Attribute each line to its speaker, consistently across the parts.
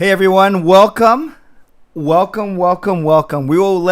Speaker 1: Hey everyone, welcome. Welcome. I'll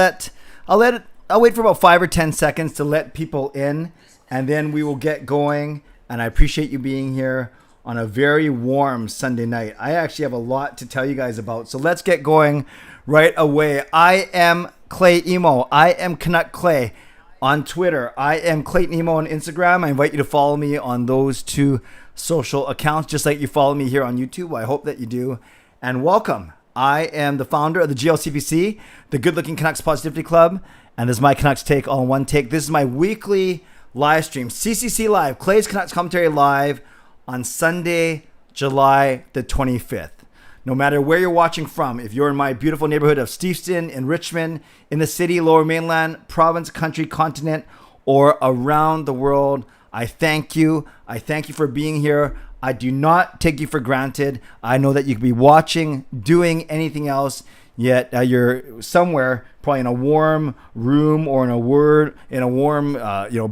Speaker 1: wait for about 5 or 10 seconds to let people in, and then we will get going. And I appreciate you being here on a very warm Sunday night. I actually have a lot to tell you guys about, so let's get going right away. I am Clay Emo. I am Canuck Clay on Twitter. I am Clayton Emo on Instagram. I invite you to follow me on those two social accounts, just like you follow me here on YouTube. I hope that you do. And welcome. I am the founder of the GLCPC, the Good Looking Canucks Positivity Club, and this is my Canucks Take All in One Take. This is my weekly live stream, CCC Live, Clay's Canucks Commentary Live on Sunday, July the 25th. No matter where you're watching from, if you're in my beautiful neighborhood of Steveston, in Richmond, in the city, Lower Mainland, province, country, continent, or around the world, I thank you. I thank you for being here. I do not take you for granted. I know that you could be watching, doing anything else, yet you're somewhere, probably in a warm room or in a warm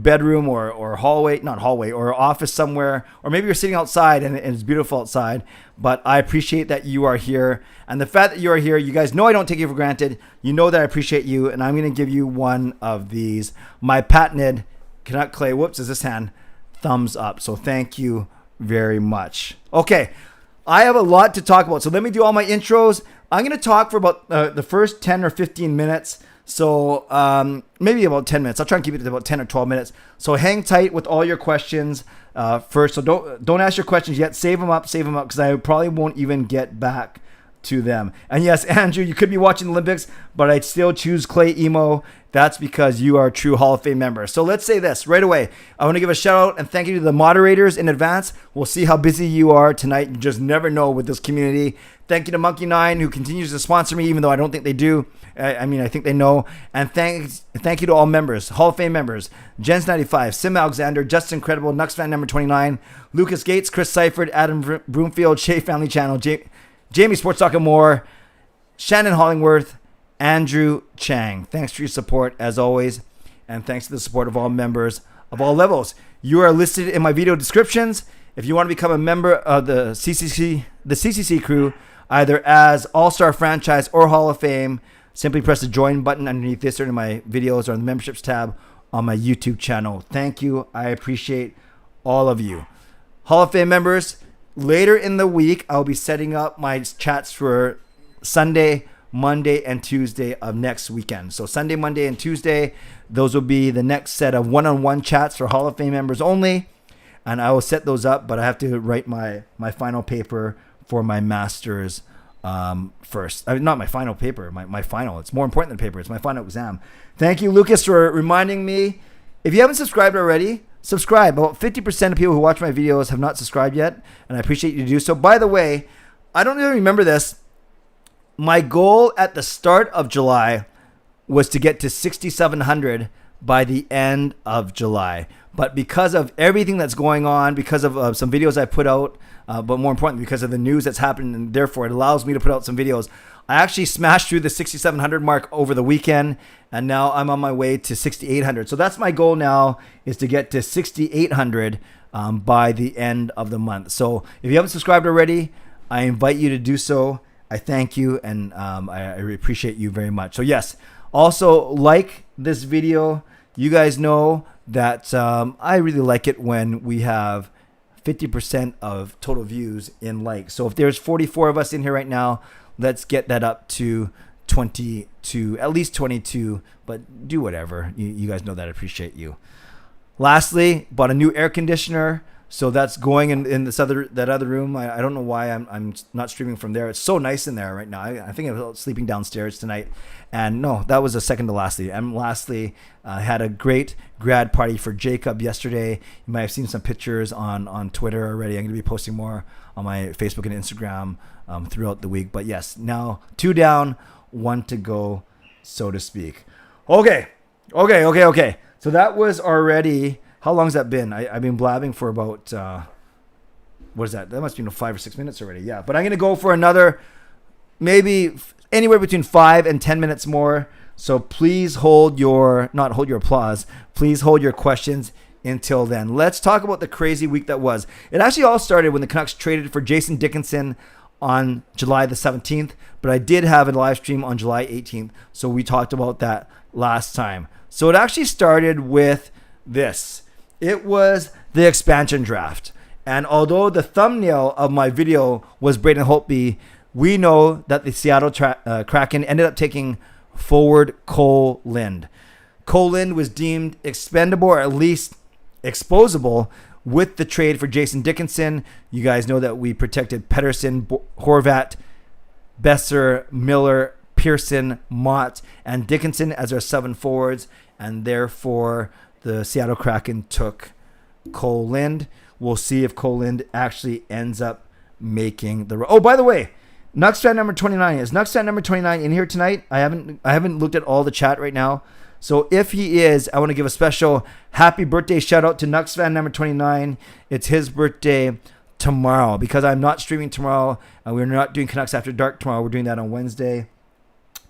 Speaker 1: bedroom or hallway, not hallway, or office somewhere, or maybe you're sitting outside and it's beautiful outside. But I appreciate that you are here, and the fact that you are here, you guys know I don't take you for granted. You know that I appreciate you, and I'm going to give you one of these, my patented Canuck Clay. Whoops, is this hand? Thumbs up. So thank you very much. Okay, I have a lot to talk about, so let me do all my intros. I'm going to talk for about the first 10 or 15 minutes, so maybe about 10 minutes. I'll try and keep it to about 10 or 12 minutes. So hang tight with all your questions first. So don't ask your questions yet. Save them up, because I probably won't even get back to them. And yes, Andrew, you could be watching the Olympics, but I'd still choose Clay Emo. That's because you are a true Hall of Fame member. So let's say this right away. I want to give a shout out and thank you to the moderators in advance. We'll see how busy you are tonight. You just never know with this community. Thank you to Monkey9, who continues to sponsor me, even though I don't think they do. I think they know. And thank you to all members, Hall of Fame members: Jens95, Simalexander, Justin Credible, nucksfan number 29, Lucas Gates, Chris Seifried, Adam Broomfield, Shea Family Channel, Jamie Sports Talk and More, Shannon Hollingworth, Andrew Chang. Thanks for your support as always, and thanks to the support of all members of all levels. You are listed in my video descriptions. If you want to become a member of the CCC Crew, either as All-Star Franchise or Hall of Fame, simply press the join button underneath this or in my videos or in the memberships tab on my YouTube channel. Thank you. I appreciate all of you. Hall of Fame members, later in the week, I'll be setting up my chats for Sunday, Monday, and Tuesday of next weekend. So Sunday, Monday, and Tuesday, those will be the next set of one-on-one chats for Hall of Fame members only. And I will set those up, but I have to write my final paper for my master's first. Not my final paper, my final. It's more important than paper. It's my final exam. Thank you, Lucas, for reminding me. If you haven't subscribed already, subscribe. About 50% of people who watch my videos have not subscribed yet, and I appreciate you to do so. By the way, I don't even remember this. My goal at the start of July was to get to 6,700 by the end of July. But because of everything that's going on, because of some videos I put out, but more importantly, because of the news that's happened, and therefore it allows me to put out some videos, I actually smashed through the 6,700 mark over the weekend, and now I'm on my way to 6,800. So that's my goal now, is to get to 6,800 by the end of the month. So if you haven't subscribed already, I invite you to do so. I thank you, and I appreciate you very much. So yes, also like this video. You guys know that I really like it when we have 50% of total views in likes. So if there's 44 of us in here right now, let's get that up to 22, at least 22, but do whatever. You guys know that I appreciate you. Lastly, bought a new air conditioner. So that's going in that other room. I don't know why I'm not streaming from there. It's so nice in there right now. I think I was sleeping downstairs tonight. And no, that was a second to lastly. And lastly, I had a great grad party for Jacob yesterday. You might have seen some pictures on Twitter already. I'm going to be posting more on my Facebook and Instagram throughout the week. But yes, now 2 down, 1 to go, so to speak. Okay. So that was already... How long has that been? I've been blabbing for about, what is that? That must be 5 or 6 minutes already. Yeah, but I'm going to go for another, maybe anywhere between 5 and 10 minutes more. So please hold your applause. Please hold your questions until then. Let's talk about the crazy week that was. It actually all started when the Canucks traded for Jason Dickinson on July the 17th, but I did have a live stream on July 18th. So we talked about that last time. So it actually started with this. It was the expansion draft. And although the thumbnail of my video was Braden Holtby, we know that the Seattle Kraken ended up taking forward Cole Lind. Cole Lind was deemed expendable, or at least exposable, with the trade for Jason Dickinson. You guys know that we protected Pettersson, Horvat, Besser, Miller, Pearson, Mott, and Dickinson as our 7 forwards, and therefore the Seattle Kraken took Cole Lind. We'll see if Cole Lind actually ends up making the... Oh, by the way, nucksfan number 29. Is nucksfan number 29 in here tonight? I haven't looked at all the chat right now. So if he is, I want to give a special happy birthday shout out to nucksfan number 29. It's his birthday tomorrow, because I'm not streaming tomorrow, and we're not doing Canucks After Dark tomorrow. We're doing that on Wednesday.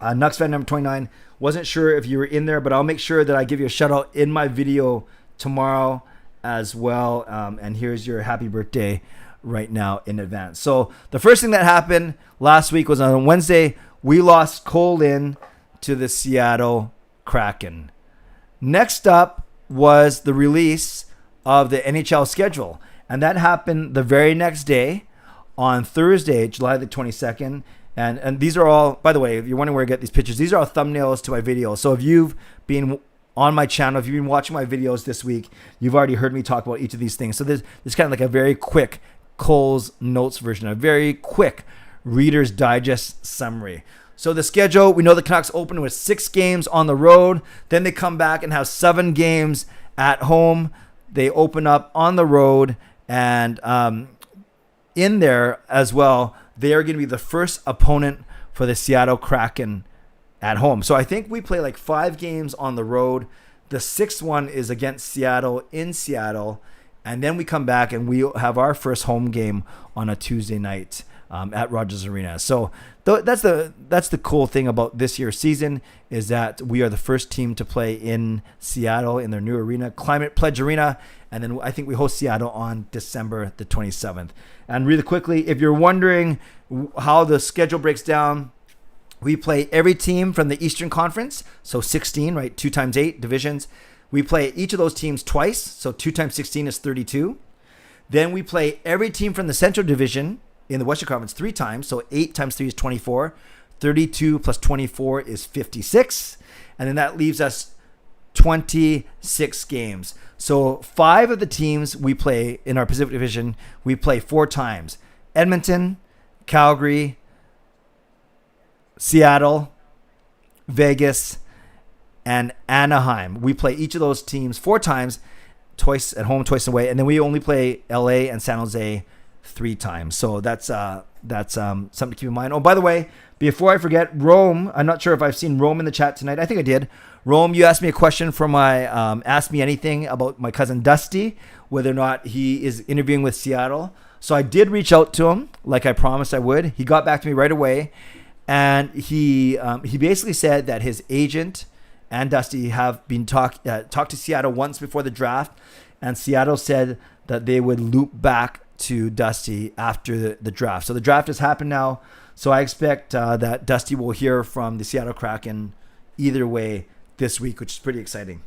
Speaker 1: Nucksfan number 29. Wasn't sure if you were in there, but I'll make sure that I give you a shout out in my video tomorrow as well. And here's your happy birthday right now in advance. So the first thing that happened last week was on Wednesday, we lost Cole Lind to the Seattle Kraken. Next up was the release of the NHL schedule, and that happened the very next day on Thursday, July the 22nd. And these are all, by the way, if you're wondering where I get these pictures, these are all thumbnails to my videos. So if you've been on my channel, if you've been watching my videos this week, you've already heard me talk about each of these things. So this is kind of like a very quick Cole's Notes version, a very quick Reader's Digest summary. So the schedule, we know the Canucks open with 6 games on the road. Then they come back and have 7 games at home. They open up on the road, and in there as well, they are going to be the first opponent for the Seattle Kraken at home. So I think we play like 5 games on the road. The 6th one is against Seattle in Seattle. And then we come back and we have our first home game on a Tuesday night at Rogers Arena. So that's the cool thing about this year's season, is that we are the first team to play in Seattle in their new arena, Climate Pledge Arena. And then I think we host Seattle on December the 27th. And really quickly, if you're wondering how the schedule breaks down, we play every team from the Eastern Conference, so 16, right? 2 times 8 divisions. We play each of those teams twice, so 2 times 16 is 32. Then we play every team from the Central Division in the Western Conference 3 times, so 8 times 3 is 24. 32 plus 24 is 56. And then that leaves us 26 games. So 5 of the teams we play in our Pacific Division, we play 4 times. Edmonton, Calgary, Seattle, Vegas, and Anaheim. We play each of those teams 4 times, twice at home, twice away, and then we only play LA and San Jose 3 times. So that's something to keep in mind. Oh, by the way, before I forget, Rome, I'm not sure if I've seen Rome in the chat tonight. I think I did. Rome, you asked me a question for my Ask Me Anything about my cousin Dusty, whether or not he is interviewing with Seattle. So I did reach out to him like I promised I would. He got back to me right away, and he basically said that his agent and Dusty have been talked to Seattle once before the draft, and Seattle said that they would loop back to Dusty after the draft. So the draft has happened now, so I expect that Dusty will hear from the Seattle Kraken either way this week, which is pretty exciting.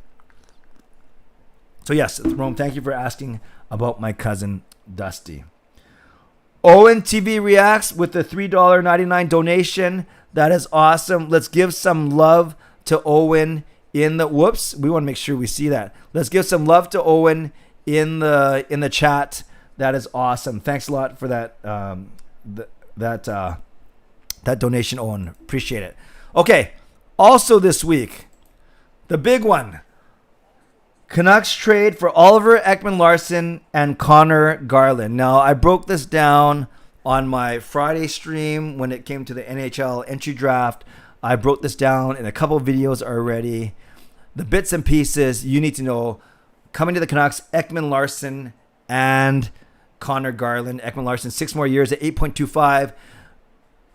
Speaker 1: So yes, Rome, thank you for asking about my cousin Dusty. Owen TV reacts with the $3.99 donation. That is awesome. Let's give some love to Owen in the whoops. We want to make sure we see that. Let's give some love to Owen in the chat. That is awesome. Thanks a lot for that that donation, Owen. Appreciate it. Okay. Also this week, the big one. Canucks trade for Oliver Ekman-Larsson and Connor Garland. Now, I broke this down on my Friday stream when it came to the NHL entry draft. I broke this down in a couple of videos already. The bits and pieces you need to know. Coming to the Canucks, Ekman-Larsson and Connor Garland. Ekman-Larsson, 6 more years at 8.25.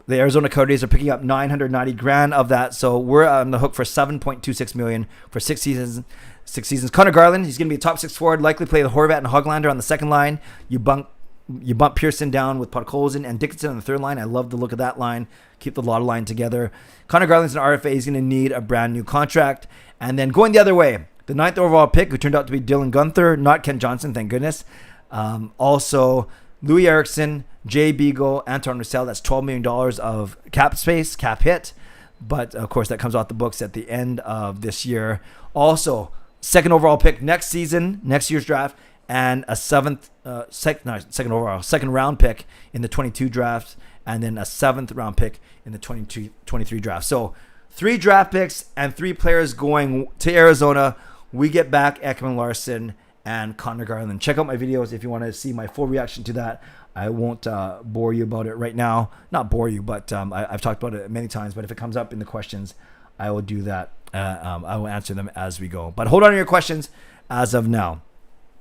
Speaker 1: The Arizona Coyotes are picking up $990,000 of that, so we're on the hook for $7.26 million for 6 seasons. 6 seasons. Connor Garland, he's going to be a top 6 forward, likely play with Horvat and Hoglander on the second line. You bump You bump Pearson down with Podkolzin and Dickinson on the third line. I love the look of that line. Keep the Lotto line together. Connor Garland's an RFA. He's going to need a brand new contract. And then going the other way, the 9th overall pick, who turned out to be Dylan Guenther, not Kent Johnson, thank goodness. Also, Louis Eriksson, Jay Beagle, Anton Roussel. That's $12 million of cap space, cap hit. But, of course, that comes off the books at the end of this year. Also, 2nd overall pick next season, next year's draft, and a 2nd round pick in the 22 draft, and then a 7th round pick in the 23 draft. So 3 draft picks and 3 players going to Arizona. We get back Ekman Larsson and Connor Garland. Check out my videos if you want to see my full reaction to that. I won't bore you about it right now. Not bore you, but I've talked about it many times. But if it comes up in the questions, I will do that. I will answer them as we go. But hold on to your questions as of now.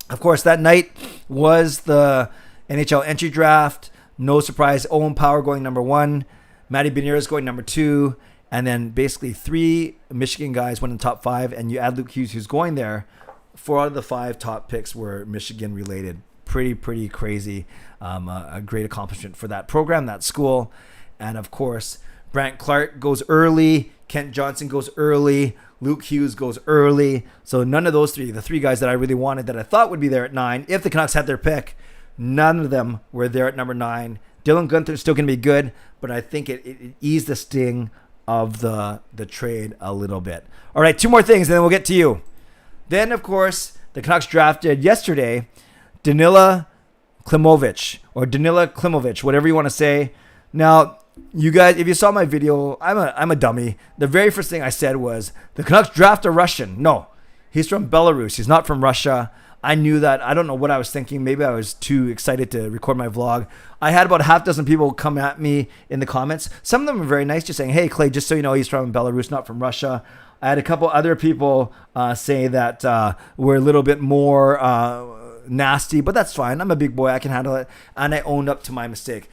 Speaker 1: Of course, that night was the NHL entry draft. No surprise, Owen Power going number 1, Matty Beniers going number 2, and then basically 3 Michigan guys went in the top 5, and you add Luke Hughes, who's going there. 4 out of the 5 top picks were Michigan related. Pretty crazy. A great accomplishment for that program, that school. And of course, Brant Clark goes early, Kent Johnson goes early, Luke Hughes goes early. So none of those 3, the 3 guys that I really wanted that I thought would be there at 9, if the Canucks had their pick, none of them were there at number 9. Dylan Guenther is still going to be good, but I think it eased the sting of the trade a little bit. All right, 2 more things, and then we'll get to you. Then, of course, the Canucks drafted yesterday Danila Klimovich, whatever you want to say. Now, you guys, if you saw my video, I'm a dummy. The very first thing I said was, the Canucks draft a Russian. No, he's from Belarus. He's not from Russia. I knew that. I don't know what I was thinking. Maybe I was too excited to record my vlog. I had about a half dozen people come at me in the comments. Some of them were very nice, just saying, hey, Clay, just so you know, he's from Belarus, not from Russia. I had a couple other people say that we're a little bit more nasty, but that's fine. I'm a big boy. I can handle it. And I owned up to my mistake.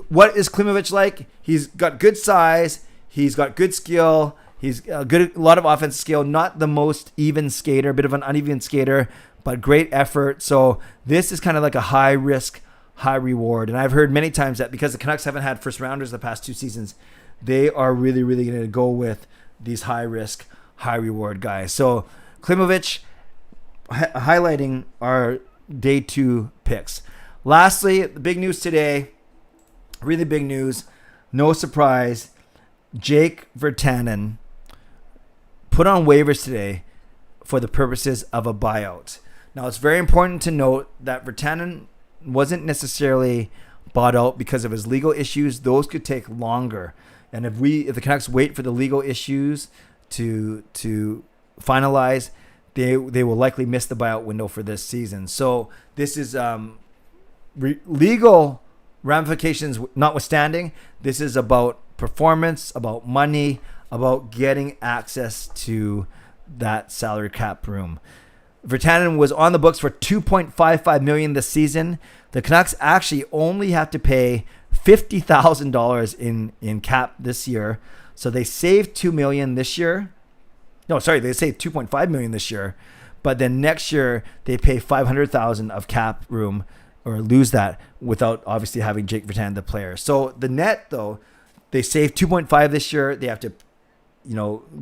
Speaker 1: What is Klimovich like? He's got good size. He's got good skill. He's a lot of offensive skill. Not the most even skater, a bit of an uneven skater, but great effort. So this is kind of like a high risk, high reward. And I've heard many times that because the Canucks haven't had first rounders the past 2 seasons, they are really going to go with these high risk, high reward guys. So Klimovich highlighting our day 2 picks. Lastly, the big news today, really big news, no surprise, Jake Virtanen put on waivers today for the purposes of a buyout. Now, it's very important to note that Virtanen wasn't necessarily bought out because of his legal issues. Those could take longer. And if the Canucks wait for the legal issues to finalize, they will likely miss the buyout window for this season. So this is legal ramifications notwithstanding. This is about performance, about money, about getting access to that salary cap room. Virtanen was on the books for $2.55 million this season. The Canucks actually only have to pay $50,000 in cap this year. So they saved $2 million this year. No, sorry, they saved $2.5 million this year. But then next year they pay $500,000 of cap room, or lose that without obviously having Jake Virtanen the player. So the net though, they save 2.5 this year. They have to,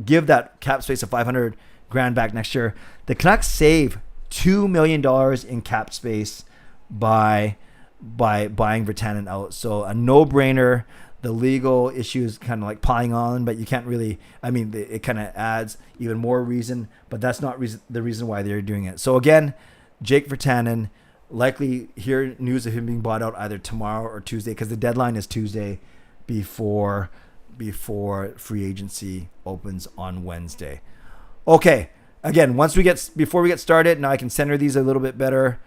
Speaker 1: give that cap space of $500,000 back next year. The Canucks save $2 million in cap space by buying Virtanen out. So a no-brainer. The legal issues kind of like piling on, but you can't really, it kind of adds even more reason, but that's not the reason why they're doing it. So again, Jake Virtanen, likely hear news of him being bought out either tomorrow or Tuesday, because the deadline is Tuesday before free agency opens on Wednesday. Okay, again, before we get started, now I can center these a little bit better.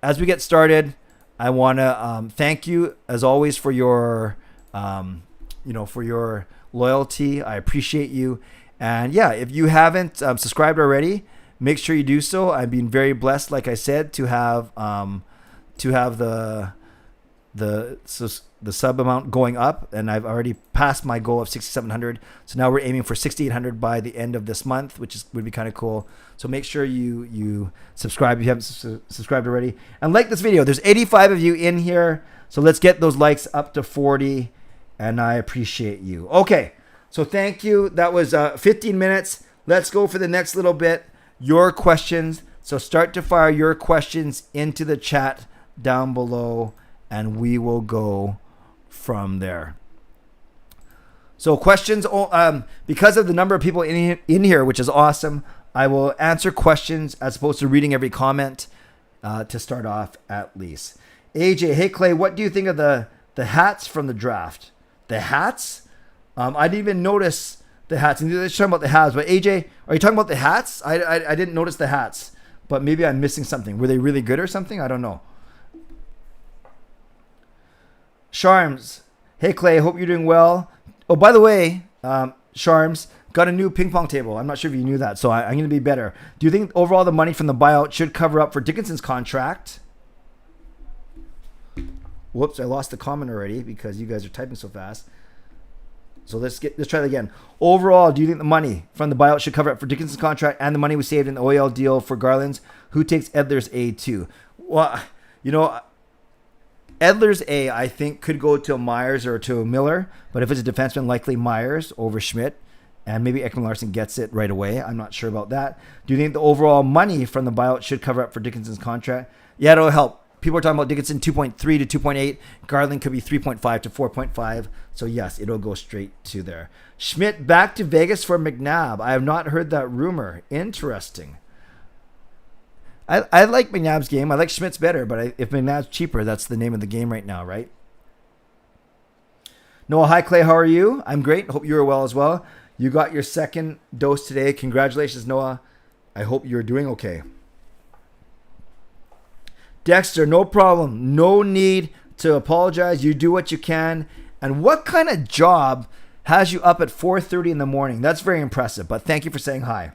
Speaker 1: As we get started, I want to thank you as always for your for your loyalty. I appreciate you. And yeah, if you haven't subscribed already, make sure you do so. I've been very blessed, like I said, to have the the sub amount going up, and I've already passed my goal of 6,700. So now we're aiming for 6,800 by the end of this month, which would be kind of cool. So make sure you subscribe if you haven't subscribed already, and like this video. There's 85 of you in here, so let's get those likes up to 40, and I appreciate you. Okay, so thank you. That was 15 minutes. Let's go for the next little bit. Your questions. So start to fire your questions into the chat down below, and we will go from there. So questions, because of the number of people in here, which is awesome, I will answer questions as opposed to reading every comment to start off at least. AJ, hey Clay, what do you think of the hats from the draft? The hats? I didn't even notice the hats. And they're talking about the hats, but AJ, are you talking about the hats? I didn't notice the hats, but maybe I'm missing something. Were they really good or something? I don't know. Charms, hey Clay, hope you're doing well. Oh, by the way, Charms, got a new ping pong table. I'm not sure if you knew that, so I'm going to be better. Do you think overall the money from the buyout should cover up for Dickinson's contract? Whoops, I lost the comment already because you guys are typing so fast. So let's try that again. Overall, do you think the money from the buyout should cover up for Dickinson's contract and the money we saved in the OEL deal for Garland's? Who takes Edler's A2? Well, you know, Edler's A, I think, could go to Myers or to Miller, but if it's a defenseman, likely Myers over Schmidt, and maybe Ekman Larson gets it right away. I'm not sure about that. Do you think the overall money from the buyout should cover up for Dickinson's contract? Yeah, it'll help. People are talking about Dickinson 2.3 to 2.8. Garland could be 3.5 to 4.5. So yes, it'll go straight to there. Schmidt back to Vegas for McNabb. I have not heard that rumor. Interesting. I like McNabb's game. I like Schmidt's better, but if McNabb's cheaper, that's the name of the game right now, right? Noah, hi Clay, how are you? I'm great. Hope you are well as well. You got your second dose today. Congratulations, Noah. I hope you're doing okay. Dexter, no problem. No need to apologize. You do what you can. And what kind of job has you up at 4:30 in the morning? That's very impressive, but thank you for saying hi.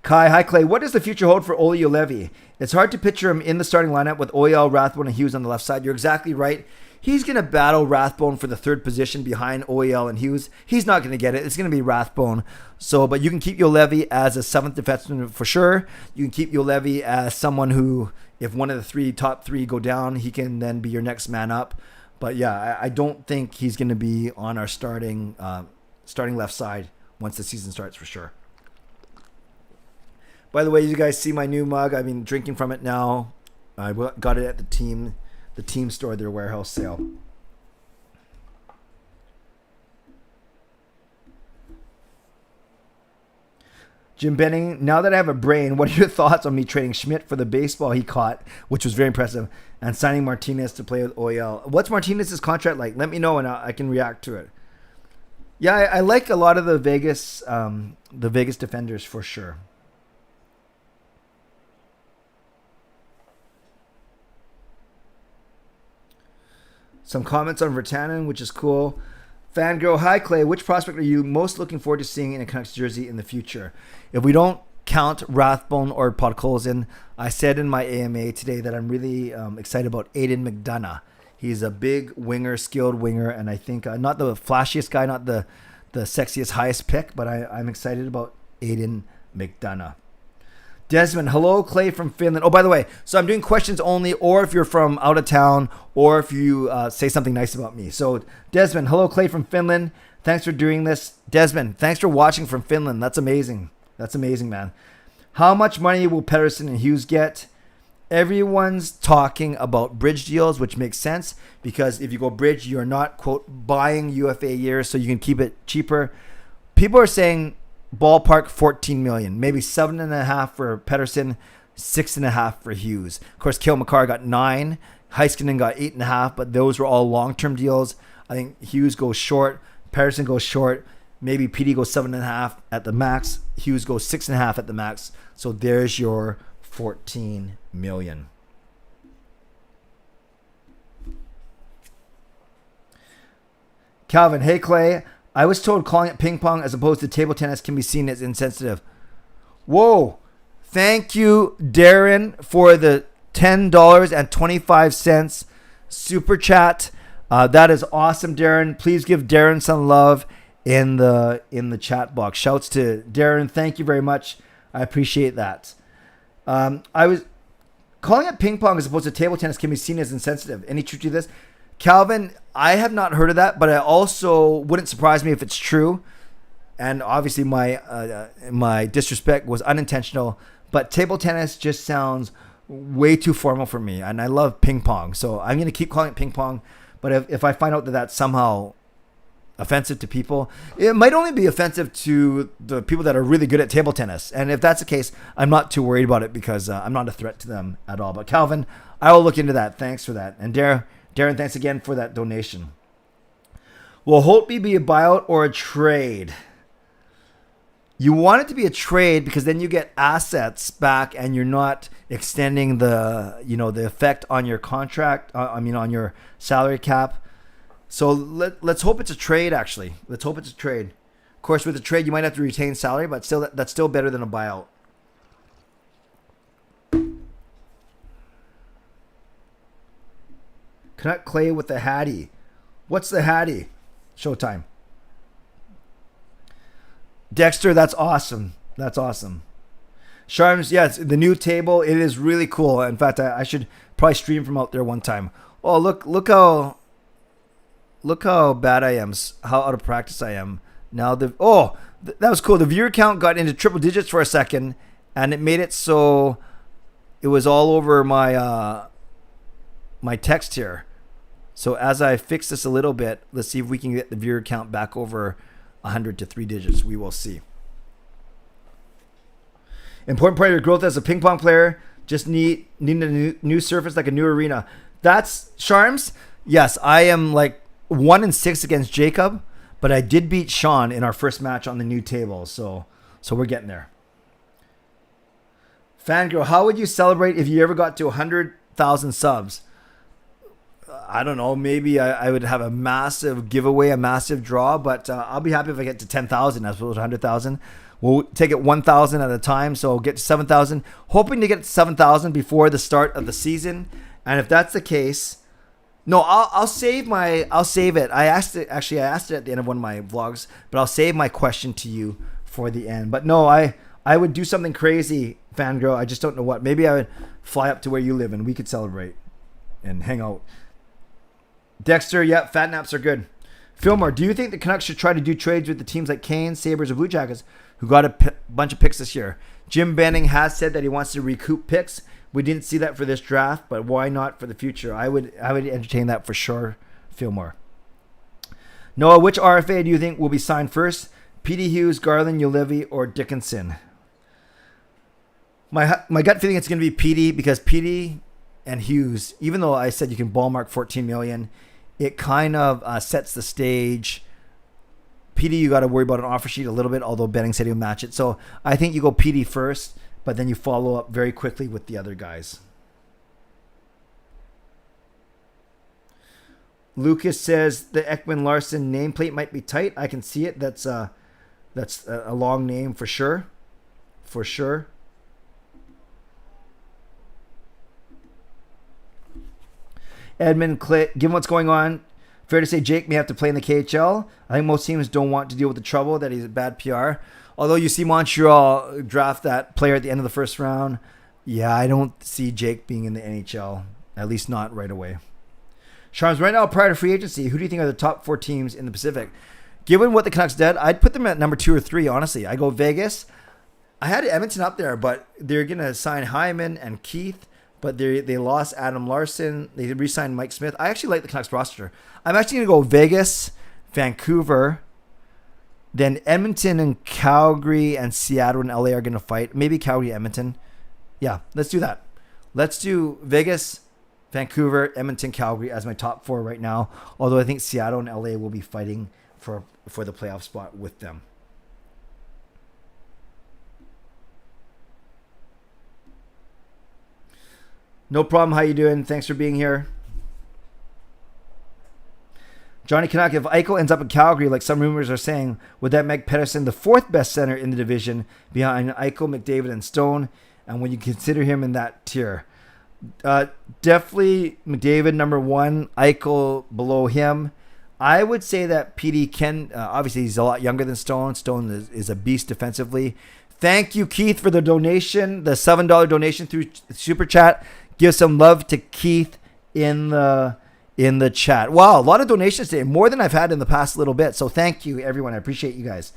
Speaker 1: Kai, hi Clay. What does the future hold for Olli Juolevi? It's hard to picture him in the starting lineup with Oyel, Rathbone, and Hughes on the left side. You're exactly right. He's going to battle Rathbone for the third position behind Oyel and Hughes. He's not going to get it. It's going to be Rathbone. So, but you can keep Juolevi as a seventh defenseman for sure. You can keep Juolevi as someone who, if one of the top three go down, he can then be your next man up. But yeah, I don't think he's going to be on our starting left side once the season starts for sure. By the way, you guys see my new mug. I've been drinking from it now. I got it at the team store, their warehouse sale. Jim Benning, now that I have a brain, what are your thoughts on me trading Schmidt for the baseball he caught, which was very impressive, and signing Martinez to play with Oyel? What's Martinez's contract like? Let me know and I can react to it. Yeah, I like a lot of the Vegas defenders for sure. Some comments on Virtanen, which is cool. Fangirl, hi Clay. Which prospect are you most looking forward to seeing in a Canucks jersey in the future? If we don't count Rathbone or Podkolzin, I said in my AMA today that I'm really excited about Aiden McDonough. He's a big winger, skilled winger, and I think not the flashiest guy, not the sexiest, highest pick, but I'm excited about Aiden McDonough. Desmond, hello, Clay from Finland. Oh, by the way, so I'm doing questions only, or if you're from out of town, or if you say something nice about me. So, Desmond, hello, Clay from Finland. Thanks for doing this. Desmond, thanks for watching from Finland. That's amazing. That's amazing, man. How much money will Pettersson and Hughes get? Everyone's talking about bridge deals, which makes sense, because if you go bridge, you're not, quote, buying UFA years, so you can keep it cheaper. People are saying ballpark 14 million, maybe 7.5 for Pettersson, 6.5 for Hughes. Of course, Cale Makar got 9, Heiskanen got 8.5, but those were all long-term deals. I think Hughes goes short, Pettersson goes short, maybe PD goes 7.5 at the max, Hughes goes 6.5 at the max. So there's your 14 million. Calvin, hey Clay, I was told calling it ping pong as opposed to table tennis can be seen as insensitive. Whoa. Thank you, Darren, for the $10.25 super chat. That is awesome, Darren. Please give Darren some love in the chat box. Shouts to Darren. Thank you very much. I appreciate that. I was calling it ping pong as opposed to table tennis can be seen as insensitive. Any truth to this? Calvin, I have not heard of that, but I also wouldn't surprise me if it's true. And obviously my disrespect was unintentional, but table tennis just sounds way too formal for me. And I love ping pong. So I'm going to keep calling it ping pong. But if I find out that that's somehow offensive to people, it might only be offensive to the people that are really good at table tennis. And if that's the case, I'm not too worried about it because I'm not a threat to them at all. But Calvin, I will look into that. Thanks for that. And Darren, thanks again for that donation. Will Holtby be a buyout or a trade? You want it to be a trade because then you get assets back and you're not extending the effect on your contract, on your salary cap. So let's hope it's a trade, actually. Let's hope it's a trade. Of course, with a trade, you might have to retain salary, but still, that's still better than a buyout. Canuck Clay with the Hattie. What's the Hattie? Showtime. Dexter, that's awesome. That's awesome. Sharms, yes, the new table, it is really cool. In fact, I should probably stream from out there one time. Oh, look how bad I am, how out of practice I am. Now that was cool. The viewer count got into triple digits for a second, and it made it so it was all over my my text here. So as I fix this a little bit, let's see if we can get the viewer count back over 100 to 3 digits. We will see. Important part of your growth as a ping pong player. Just need a new surface, like a new arena. That's Sharms. Yes, I am like 1-6 against Jacob, but I did beat Sean in our first match on the new table. So we're getting there. Fangirl, how would you celebrate if you ever got to 100,000 subs? I don't know. Maybe I would have a massive giveaway, a massive draw, but I'll be happy if I get to 10,000 as opposed to 100,000. We'll take it 1,000 at a time, so get to 7,000. Hoping to get to 7,000 before the start of the season. And if that's the case, no, I'll save it. I asked it at the end of one of my vlogs, but I'll save my question to you for the end. But no, I would do something crazy, Fangirl. I just don't know what. Maybe I would fly up to where you live and we could celebrate and hang out. Dexter, yeah, fat naps are good. Fillmore, do you think the Canucks should try to do trades with the teams like Canes, Sabres, or Blue Jackets who got a bunch of picks this year? Jim Benning has said that he wants to recoup picks. We didn't see that for this draft, but why not for the future? I would entertain that for sure, Fillmore. Noah, which RFA do you think will be signed first? Petey Hughes, Garland, Ulevi, or Dickinson? My gut feeling it's going to be Petey because Petey and Hughes, even though I said you can ballpark $14 million, it kind of sets the stage. Petey, you got to worry about an offer sheet a little bit, although Benning said he'll match it. So I think you go Petey first, but then you follow up very quickly with the other guys. Lucas says the Ekman-Larsson nameplate might be tight. I can see it. That's a long name for sure. For sure. Edmund, given what's going on, fair to say Jake may have to play in the KHL. I think most teams don't want to deal with the trouble that he's a bad PR. Although you see Montreal draft that player at the end of the first round. Yeah, I don't see Jake being in the NHL, at least not right away. Charms, right now prior to free agency, who do you think are the top 4 teams in the Pacific? Given what the Canucks did, I'd put them at number 2 or 3, honestly. I go Vegas. I had Edmonton up there, but they're going to sign Hyman and Keith. But they lost Adam Larson. They re-signed Mike Smith. I actually like the Canucks roster. I'm actually going to go Vegas, Vancouver, then Edmonton and Calgary and Seattle and LA are going to fight. Maybe Calgary, Edmonton. Yeah, let's do that. Let's do Vegas, Vancouver, Edmonton, Calgary as my top 4 right now. Although I think Seattle and LA will be fighting for the playoff spot with them. No problem. How you doing? Thanks for being here. Johnny Canuck, if Eichel ends up in Calgary, like some rumors are saying, would that make Pettersson the 4th best center in the division behind Eichel, McDavid, and Stone? And when you consider him in that tier, Definitely McDavid number one, Eichel below him. I would say that PD can, obviously he's a lot younger than Stone. Stone is a beast defensively. Thank you, Keith, for the donation, the $7 donation through Super Chat. Give some love to Keith in the chat. Wow, a lot of donations today, more than I've had in the past little bit. So thank you, everyone. I appreciate you guys.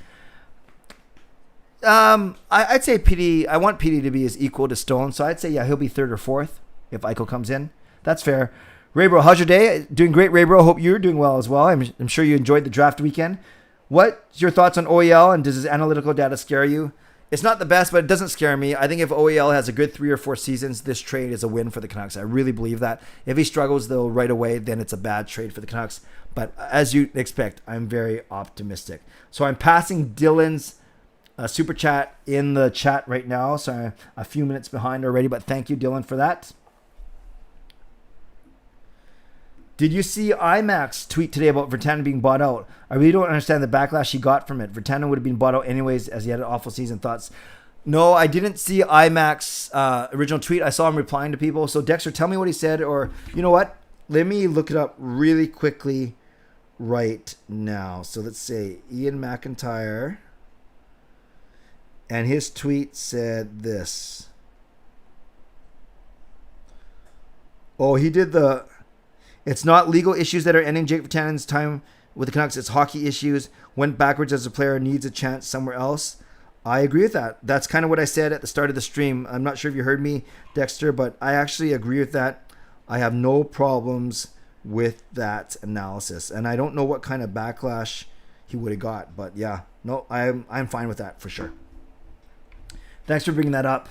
Speaker 1: I'd say PD. I want PD to be as equal to Stone, so I'd say he'll be third or fourth if Eichel comes in. That's fair. Raybro, how's your day? Doing great, Raybro. Hope you're doing well as well. I'm sure you enjoyed the draft weekend. What's your thoughts on OEL, and does his analytical data scare you? It's not the best, but it doesn't scare me. I think if OEL has a good 3 or 4 seasons, this trade is a win for the Canucks. I really believe that. If he struggles, though, right away, then it's a bad trade for the Canucks. But as you expect, I'm very optimistic. So I'm passing Dylan's Super Chat in the chat right now. So I'm a few minutes behind already, but thank you, Dylan, for that. Did you see IMAX tweet today about Virtanen being bought out? I really don't understand the backlash he got from it. Virtanen would have been bought out anyways as he had an awful season. Thoughts? No, I didn't see IMAX original tweet. I saw him replying to people. So Dexter, tell me what he said, or you know what? Let me look it up really quickly right now. So let's say Ian McIntyre, and his tweet said this. Oh, he did the... It's not legal issues that are ending Jake Virtanen's time with the Canucks. It's hockey issues. Went backwards as a player, needs a chance somewhere else. I agree with that. That's kind of what I said at the start of the stream. I'm not sure if you heard me, Dexter, but I actually agree with that. I have no problems with that analysis. And I don't know what kind of backlash he would have got. But yeah, no, I'm fine with that for sure. Thanks for bringing that up.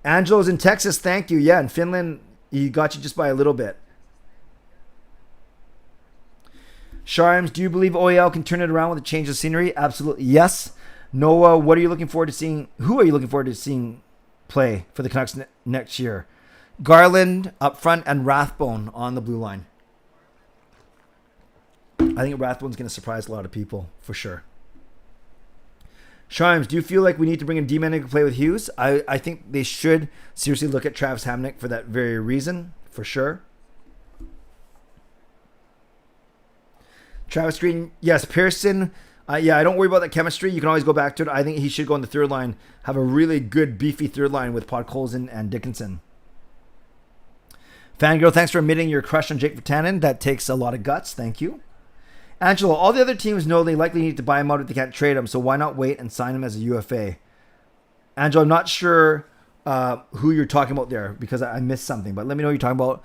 Speaker 1: Angelo's in Texas. Thank you. Yeah, in Finland, he got you just by a little bit. Sharms, do you believe OEL can turn it around with a change of scenery? Absolutely, yes. Noah, what are you looking forward to seeing? Who are you looking forward to seeing play for the Canucks next year? Garland up front and Rathbone on the blue line. I think Rathbone's going to surprise a lot of people for sure. Sharms, do you feel like we need to bring in D-Man to play with Hughes? I think they should seriously look at Travis Hamonic for that very reason, for sure. Travis Green, yes. Pearson, I don't worry about that chemistry. You can always go back to it. I think he should go on the third line, have a really good, beefy third line with Podkolzin and Dickinson. Fangirl, thanks for admitting your crush on Jake Virtanen. That takes a lot of guts. Thank you. Angelo, all the other teams know they likely need to buy him out if they can't trade him, so why not wait and sign him as a UFA? Angelo, I'm not sure who you're talking about there because I missed something, but let me know what you're talking about.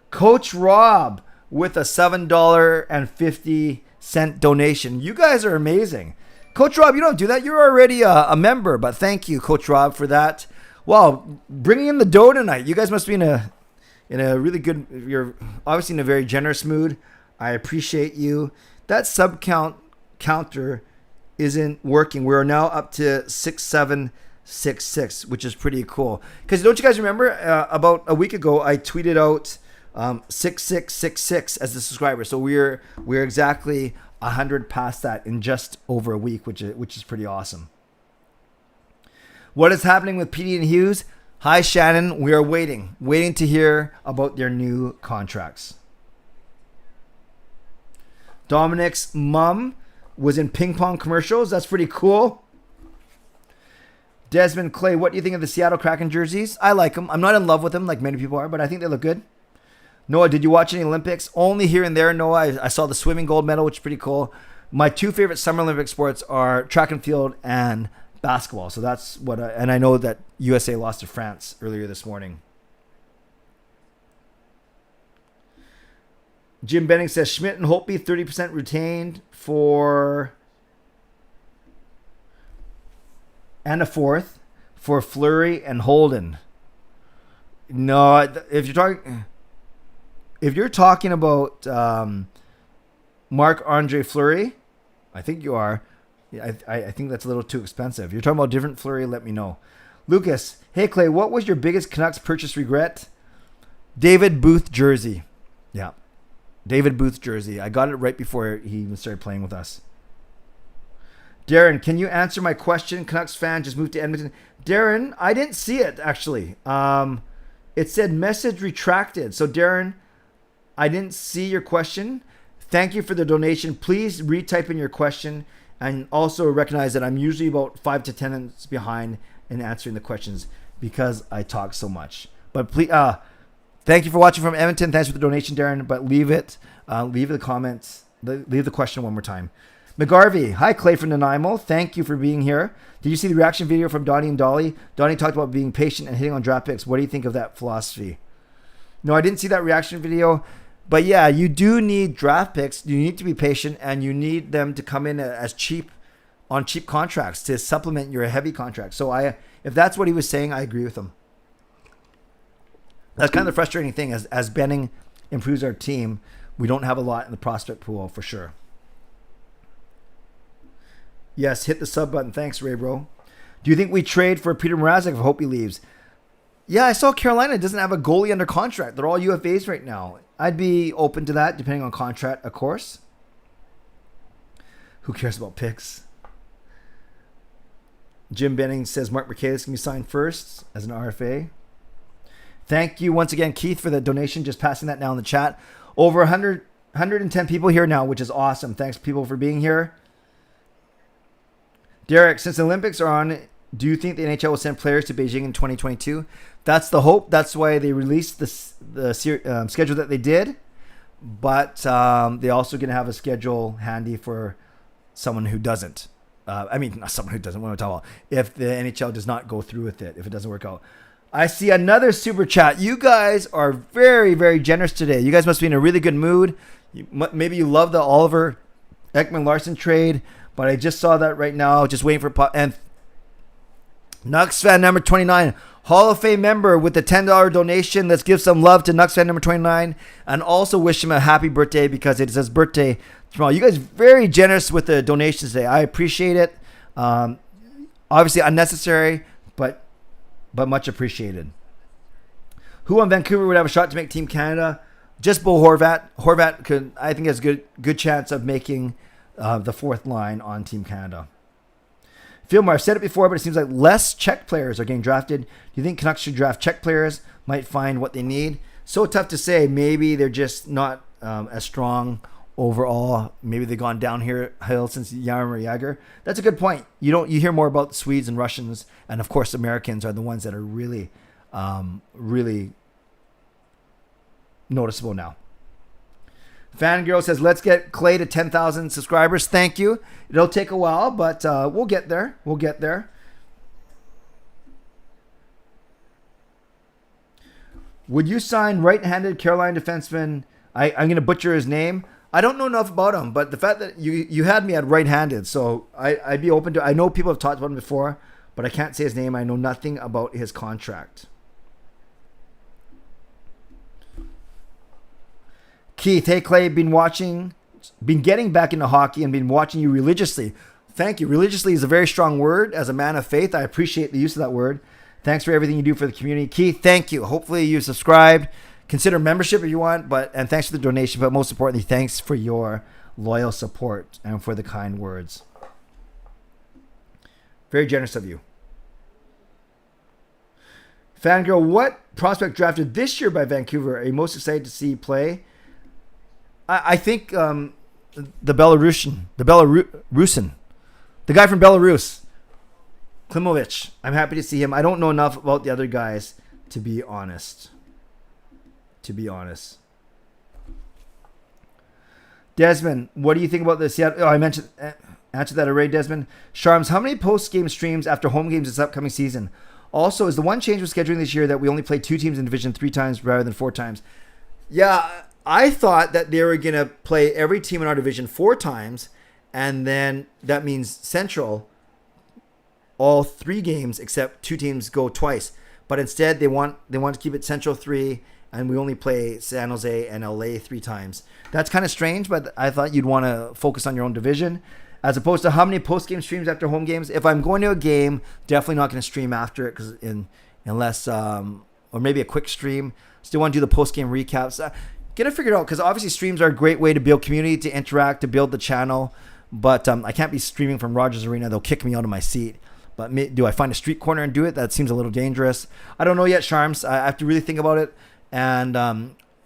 Speaker 1: Coach Rob with a $7.50 donation. You guys are amazing. Coach Rob, you don't do that. You're already a member, but thank you, Coach Rob, for that. Wow, bringing in the dough tonight. You guys must be in a really good, you're obviously in a very generous mood. I appreciate you. That sub counter isn't working. We're now up to 6766, which is pretty cool. Because don't you guys remember about a week ago, I tweeted out 6666 as the subscriber. So we're exactly 100 past that in just over a week, which is pretty awesome. What is happening with PD and Hughes? Hi, Shannon. We are waiting to hear about their new contracts. Dominic's mom was in ping pong commercials. That's pretty cool. Desmond Clay, what do you think of the Seattle Kraken jerseys? I like them. I'm not in love with them like many people are, but I think they look good. Noah, did you watch any Olympics? Only here and there, Noah. I saw the swimming gold medal, which is pretty cool. My two favorite Summer Olympic sports are track and field and basketball. So that's what and I know that USA lost to France earlier this morning. Jim Benning says Schmidt and Holtby 30% retained for and a fourth for Fleury and Holden. No, if you're talking about Marc-Andre Fleury, I think you are. I think that's a little too expensive. If you're talking about different Fleury, let me know. Lucas, hey Clay, what was your biggest Canucks purchase regret? David Booth jersey. Yeah. David Booth jersey. I got it right before he even started playing with us. Darren, can you answer my question? Canucks fan just moved to Edmonton. Darren, I didn't see it actually. It said message retracted. So Darren, I didn't see your question. Thank you for the donation. Please retype in your question, and also recognize that I'm usually about 5 to 10 minutes behind in answering the questions because I talk so much. But please, thank you for watching from Edmonton. Thanks for the donation, Darren. But leave the comments, leave the question one more time. McGarvey, hi Clay from Nanaimo. Thank you for being here. Did you see the reaction video from Donnie and Dolly? Donnie talked about being patient and hitting on draft picks. What do you think of that philosophy? No, I didn't see that reaction video. But yeah, you do need draft picks. You need to be patient, and you need them to come in as cheap contracts to supplement your heavy contracts. So if that's what he was saying, I agree with him. That's kind of the frustrating thing. As Benning improves our team, we don't have a lot in the prospect pool for sure. Yes, hit the sub button. Thanks, Ray Bro. Do you think we trade for Peter Mrazek if Hope he leaves? Yeah, I saw Carolina doesn't have a goalie under contract. They're all UFAs right now. I'd be open to that, depending on contract, of course. Who cares about picks? Jim Benning says Mark Mercatus can be signed first as an RFA. Thank you once again, Keith, for the donation. Just passing that now in the chat. Over 110 people here now, which is awesome. Thanks, people, for being here. Derek, since the Olympics are on, do you think the NHL will send players to Beijing in 2022? That's the hope. That's why they released the schedule that they did. But they're also going to have a schedule handy for someone who doesn't. Not someone who doesn't. What am I talking about? If the NHL does not go through with it, if it doesn't work out. I see another super chat. You guys are very, very generous today. You guys must be in a really good mood. Maybe you love the Oliver Ekman-Larsson trade. But I just saw that right now. Just waiting for and Nucks fan number 29, Hall of Fame member with the $10 donation. Let's give some love to Nucks fan number 29 and also wish him a happy birthday because it is his birthday tomorrow. You guys are very generous with the donations today. I appreciate it. Obviously unnecessary, but much appreciated. Who on Vancouver would have a shot to make Team Canada? Just Bo Horvat. Horvat I think has a good chance of making the fourth line on Team Canada. Fillmore, I've said it before, but it seems like less Czech players are getting drafted. Do you think Canucks should draft Czech players? Might find what they need. So tough to say. Maybe they're just not as strong overall. Maybe they've gone downhill since Jaromir Jagr. That's a good point. You hear more about Swedes and Russians, and of course Americans are the ones that are really, really noticeable now. Fangirl says, let's get Clay to 10,000 subscribers. Thank you. It'll take a while, but we'll get there. We'll get there. Would you sign right-handed Carolina defenseman? I'm going to butcher his name. I don't know enough about him, but the fact that you had me at right-handed, so I'd be open to. I know people have talked about him before, but I can't say his name. I know nothing about his contract. Keith, hey Clay, been getting back into hockey and been watching you religiously. Thank you. Religiously is a very strong word. As a man of faith, I appreciate the use of that word. Thanks for everything you do for the community. Keith, thank you. Hopefully you subscribed. Consider membership if you want, and thanks for the donation, but most importantly, thanks for your loyal support and for the kind words. Very generous of you. Fangirl, what prospect drafted this year by Vancouver are you most excited to see play? I think the Belarusian, the guy from Belarus, Klimovich. I'm happy to see him. I don't know enough about the other guys, to be honest. Desmond, what do you think about the Seattle? I mentioned answered that already, Desmond. Sharms, how many post-game streams after home games this upcoming season? Also, is the one change with scheduling this year that we only play 2 teams in Division 3 times rather than 4 times? Yeah, I thought that they were going to play every team in our division 4 times, and then that means Central, all 3 games except 2 teams go twice. But instead, they want to keep it Central 3, and we only play San Jose and LA 3 times. That's kind of strange, but I thought you'd want to focus on your own division, as opposed to how many post-game streams after home games. If I'm going to a game, definitely not going to stream after it, unless or maybe a quick stream. Still want to do the post-game recaps. Get it figured out, because obviously streams are a great way to build community, to interact, to build the channel. But I can't be streaming from Rogers Arena. They'll kick me out of my seat. But do I find a street corner and do it? That seems a little dangerous. I don't know yet, Charms. I have to really think about it. And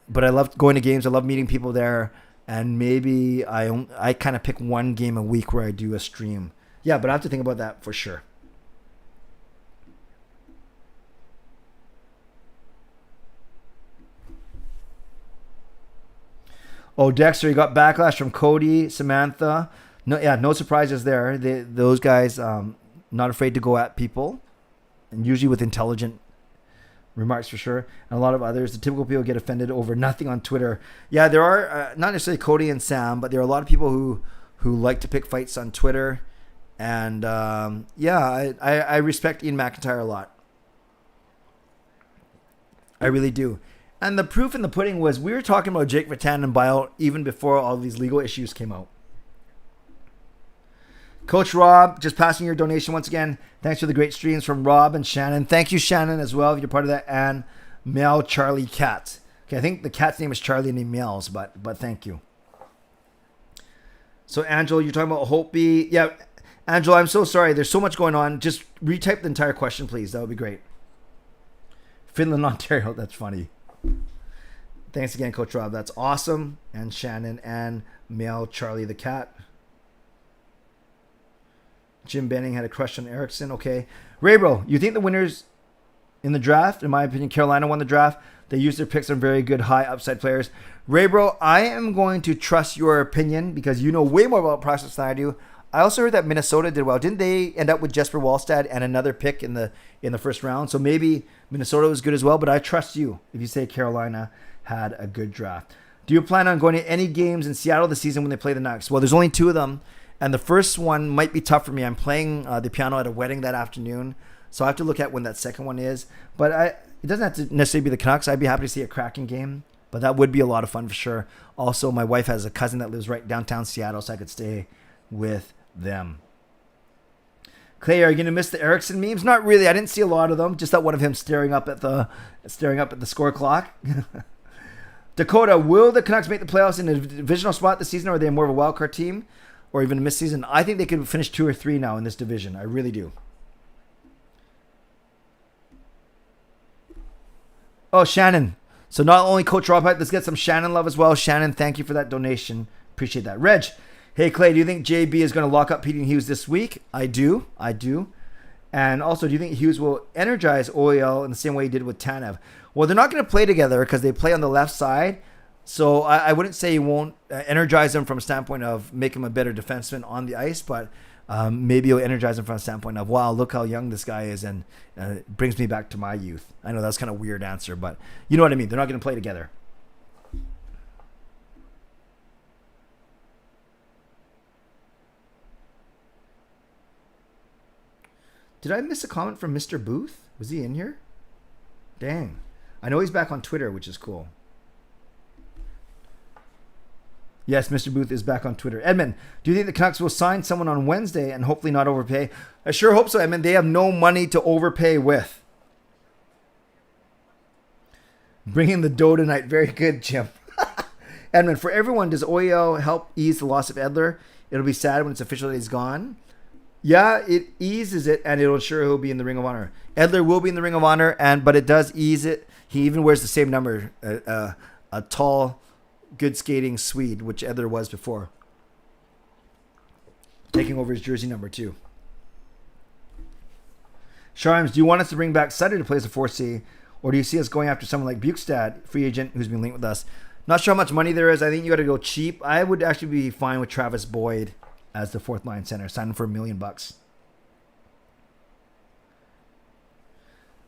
Speaker 1: but I love going to games. I love meeting people there. And maybe I kind of pick one game a week where I do a stream. Yeah, but I have to think about that for sure. Oh, Dexter, you got backlash from Cody, Samantha. No surprises there. Those guys, not afraid to go at people, and usually with intelligent remarks for sure. And a lot of others, the typical people get offended over nothing on Twitter. Yeah, there are not necessarily Cody and Sam, but there are a lot of people who like to pick fights on Twitter. And I respect Ian McIntyre a lot. I really do. And the proof in the pudding was we were talking about Jake Virtanen and buyout even before all these legal issues came out. Coach Rob, just passing your donation once again. Thanks for the great streams from Rob and Shannon. Thank you, Shannon, as well, if you're part of that. And Mel Charlie Cat. Okay, I think the cat's name is Charlie and he meows, but thank you. So, Angelo, you're talking about Holtby. Yeah, Angelo, I'm so sorry. There's so much going on. Just retype the entire question, please. That would be great. Finland, Ontario. That's funny. Thanks again, Coach Rob. That's awesome. And Shannon and Mel Charlie the cat. Jim Benning had a crush on Erickson. Okay. Raybro, you think the winners in the draft, in my opinion, Carolina won the draft. They used their picks on very good high upside players. Raybro, I am going to trust your opinion because you know way more about prospects than I do. I also heard that Minnesota did well. Didn't they end up with Jesper Wallstad and another pick in the first round? So maybe Minnesota was good as well, but I trust you if you say Carolina had a good draft. Do you plan on going to any games in Seattle this season when they play the Canucks? Well, there's only 2 of them, and the first one might be tough for me. I'm playing the piano at a wedding that afternoon, so I have to look at when that second one is. But it doesn't have to necessarily be the Canucks. I'd be happy to see a Kraken game, but that would be a lot of fun for sure. Also, my wife has a cousin that lives right downtown Seattle, so I could stay with them. Clay, are you going to miss the Erickson memes? Not really. I didn't see a lot of them. Just that one of him staring up at the score clock. Dakota, will the Canucks make the playoffs in a divisional spot this season, or are they more of a wild card team, or even a missed season? I think they could finish 2 or 3 now in this division. I really do. Oh, Shannon. So not only Coach Rob, let's get some Shannon love as well. Shannon, thank you for that donation. Appreciate that. Reg, hey, Clay, do you think JB is going to lock up Pete and Hughes this week? I do. And also, do you think Hughes will energize OEL in the same way he did with Tanev? Well, they're not going to play together because they play on the left side. So I wouldn't say he won't energize him from a standpoint of make him a better defenseman on the ice, but maybe he'll energize him from a standpoint of, wow, look how young this guy is, and it brings me back to my youth. I know that's kind of a weird answer, but you know what I mean. They're not going to play together. Did I miss a comment from Mr. Booth? Was he in here? Dang. I know he's back on Twitter, which is cool. Yes, Mr. Booth is back on Twitter. Edmund, do you think the Canucks will sign someone on Wednesday and hopefully not overpay? I sure hope so, Edmund. They have no money to overpay with. Bringing the dough tonight. Very good, Jim. Edmund, for everyone, does OEL help ease the loss of Edler? It'll be sad when it's official that he's gone. Yeah, it eases it, and it'll ensure he'll be in the Ring of Honor. Edler will be in the Ring of Honor, but it does ease it. He even wears the same number, a tall, good skating Swede, which Edler was before. Taking over his jersey number 2. Sharms, do you want us to bring back Sutter to play as a 4C, or do you see us going after someone like Bukestad, free agent, who's been linked with us? Not sure how much money there is. I think you got to go cheap. I would actually be fine with Travis Boyd as the 4th line center, signing for $1 million.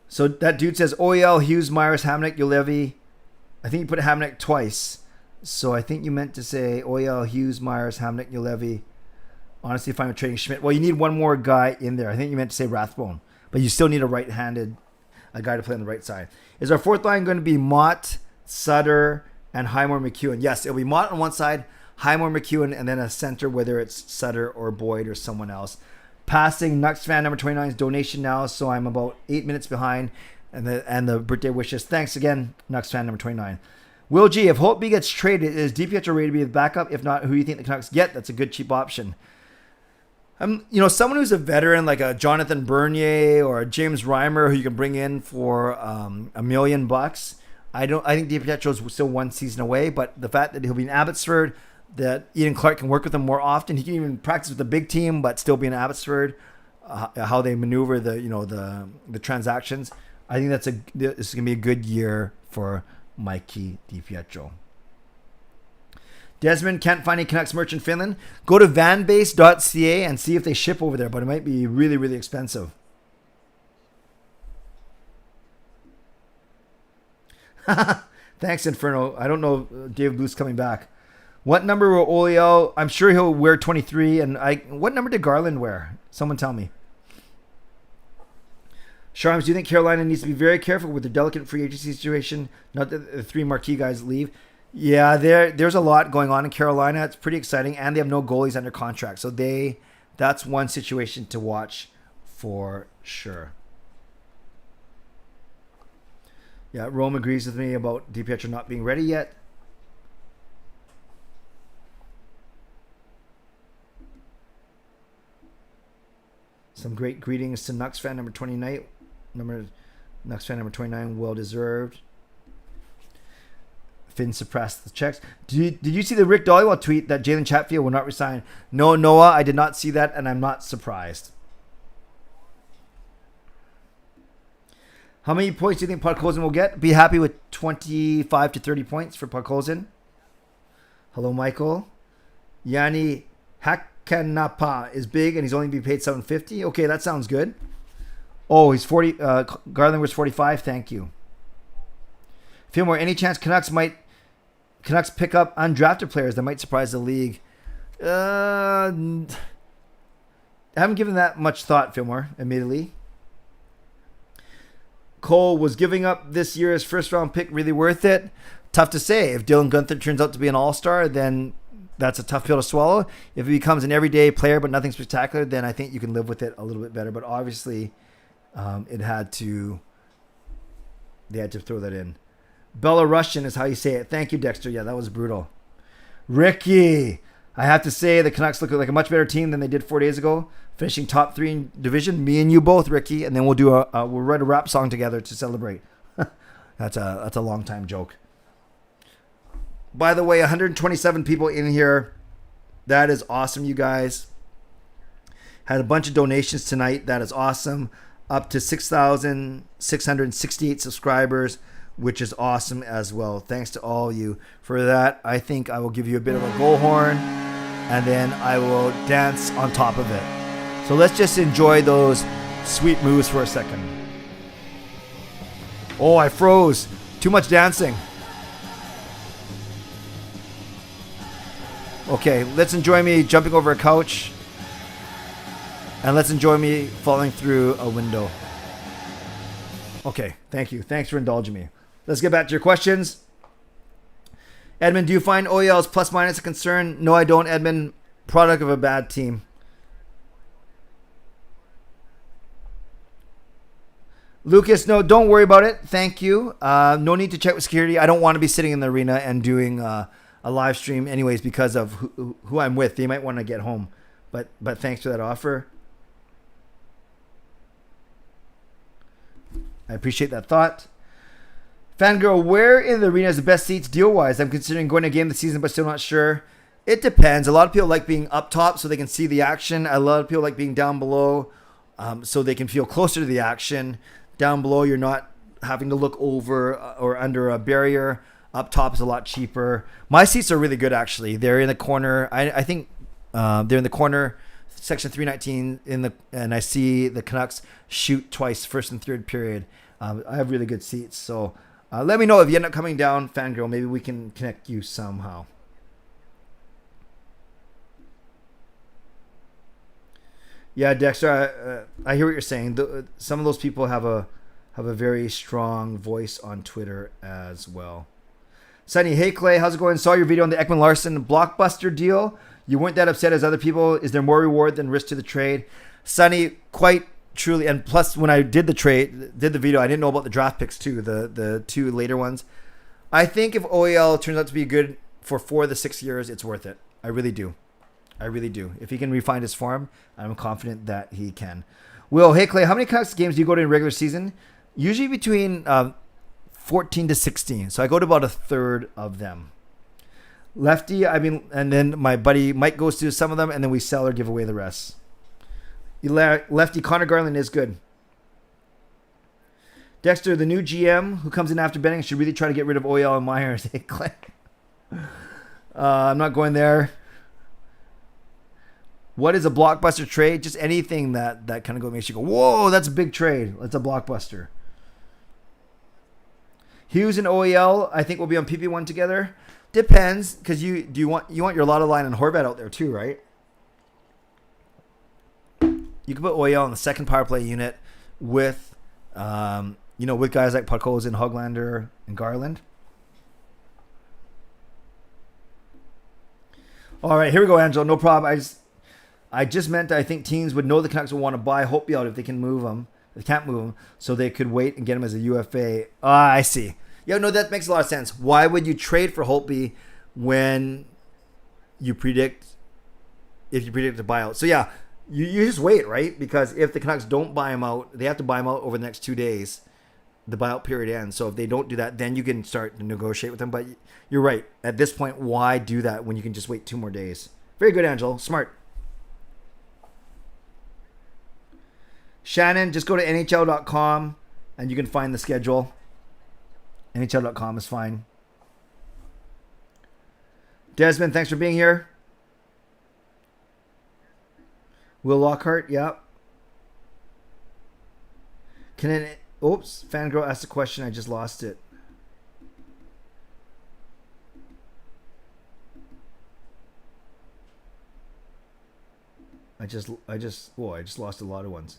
Speaker 1: So that dude says OEL, Hughes, Myers, Hamnick, Ulevi. I think you put Hamnick twice. So I think you meant to say OEL, Hughes, Myers, Hamnick, Ulevi. Honestly, if I'm trading Schmidt, well, you need one more guy in there. I think you meant to say Rathbone, but you still need a right-handed guy to play on the right side. Is our 4th line going to be Mott, Sutter, and Highmore McEwen? Yes, it'll be Mott on one side, Highmore McEwen, and then a center, whether it's Sutter or Boyd or someone else. Passing nucksfan number 29's donation now, so I'm about 8 minutes behind, and the birthday wishes. Thanks again, nucksfan number 29. Will G, if Holtby gets traded, is DiPietro ready to be the backup? If not, who do you think the Canucks get? That's a good cheap option. Someone who's a veteran like a Jonathan Bernier or a James Reimer who you can bring in for $1 million. I think DiPietro's still one season away, but the fact that he'll be in Abbotsford, that Ian Clark can work with him more often. He can even practice with the big team, but still be in Abbotsford. How they maneuver the transactions. I think this is gonna be a good year for Mikey DiPietro. Desmond can't find any Canucks merch in Finland. Go to vanbase.ca and see if they ship over there, but it might be really, really expensive. Thanks, Inferno. I don't know David Bluth's coming back. What number will Olio? I'm sure he'll wear 23. And what number did Garland wear? Someone tell me. Sharms, do you think Carolina needs to be very careful with the delicate free agency situation? Not that the three marquee guys leave. Yeah, there's a lot going on in Carolina. It's pretty exciting, and they have no goalies under contract. So that's one situation to watch for sure. Yeah, Rome agrees with me about DiPietro not being ready yet. Some great greetings to Nucks fan number 29. Nucks fan number 29, well deserved. Finn suppressed the checks. Did you see the Rick Dollywell tweet that Jalen Chatfield will not resign? No, Noah, I did not see that, and I'm not surprised. How many points do you think Podkolzin will get? Be happy with 25 to 30 points for Podkolzin. Hello, Michael. Yanni Hakanapa is big, and he's only being paid $750. Okay, that sounds good. Oh, he's 40. Garland was 45. Thank you. Fillmore, any chance Canucks pick up undrafted players that might surprise the league? I haven't given that much thought, Fillmore, admittedly. Cole, was giving up this year's first round pick really worth it? Tough to say. If Dylan Guenther turns out to be an all-star, then that's a tough pill to swallow. If he becomes an everyday player but nothing spectacular, then I think you can live with it a little bit better. But obviously, they had to throw that in. Belarusian is how you say it. Thank you, Dexter. Yeah, that was brutal. Ricky, I have to say the Canucks look like a much better team than they did 4 days ago, finishing top 3 in division. Me and you both, Ricky, and then we'll write a rap song together to celebrate. That's a long time joke. By the way, 127 people in here. That is awesome, you guys. Had a bunch of donations tonight. That is awesome. Up to 6,668 subscribers, which is awesome as well. Thanks to all of you for that. I think I will give you a bit of a goal horn, and then I will dance on top of it. So let's just enjoy those sweet moves for a second. Oh, I froze. Too much dancing. Okay, let's enjoy me jumping over a couch. And let's enjoy me falling through a window. Okay, thank you. Thanks for indulging me. Let's get back to your questions. Edmund, do you find OEL's plus minus a concern? No, I don't, Edmund. Product of a bad team. Lucas, no, don't worry about it. Thank you. No need to check with security. I don't want to be sitting in the arena and doing a live stream anyways because of who I'm with. They might want to get home. But thanks for that offer. I appreciate that thought. Fangirl, where in the arena is the best seats deal-wise? I'm considering going to a game this season, but still not sure. It depends. A lot of people like being up top so they can see the action. A lot of people like being down below so they can feel closer to the action. Down below, you're not having to look over or under a barrier. Up top is a lot cheaper. My seats are really good, actually. They're in the corner. I think they're in the corner, section 319, and I see the Canucks shoot twice, first and third period. I have really good seats, so let me know if you end up coming down, Fangirl. Maybe we can connect you somehow. Yeah, Dexter, I hear what you're saying. Some of those people have a very strong voice on Twitter as well. Sunny, hey Clay, how's it going? Saw your video on the Ekman Larson Blockbuster deal. You weren't that upset as other people. Is there more reward than risk to the trade? Sunny, quite truly, and plus when I did the video, I didn't know about the draft picks too, the two later ones. I think if OEL turns out to be good for 4 of the 6 years, it's worth it. I really do. I really do. If he can refine his form, I'm confident that he can. Will, hey Clay, how many Canucks games do you go to in regular season? Usually between 14 to 16. So I go to about a third of them. Lefty, and then my buddy Mike goes to some of them, and then we sell or give away the rest. Lefty, Connor Garland is good. Dexter, the new GM who comes in after Benning should really try to get rid of Oyel and Myers. Hey Clay. I'm not going there. What is a blockbuster trade? Just anything that kind of makes you go, whoa, that's a big trade. That's a blockbuster. Hughes and OEL, I think we'll be on PP1 together. Depends, because you want your Lotto line and Horvat out there too, right? You can put OEL on the second power play unit with, with guys like Podkolzin, Hoglander, and Garland. All right, here we go, Angelo. No problem. I just meant I think teams would know the Canucks will want to buy Holtby if they can move him. They can't move him, so they could wait and get him as a UFA. I see. Yeah, no, that makes a lot of sense. Why would you trade for Holtby when if you predict a buyout? So yeah, you just wait, right? Because if the Canucks don't buy him out, they have to buy him out over the next 2 days. The buyout period ends. So if they don't do that, then you can start to negotiate with them. But you're right. At this point, why do that when you can just wait 2 more days? Very good, Angelo. Smart. Shannon, just go to NHL.com and you can find the schedule. NHL.com is fine. Desmond, thanks for being here. Will Lockhart, yeah. Fangirl asked a question. I just lost it. I just lost a lot of ones.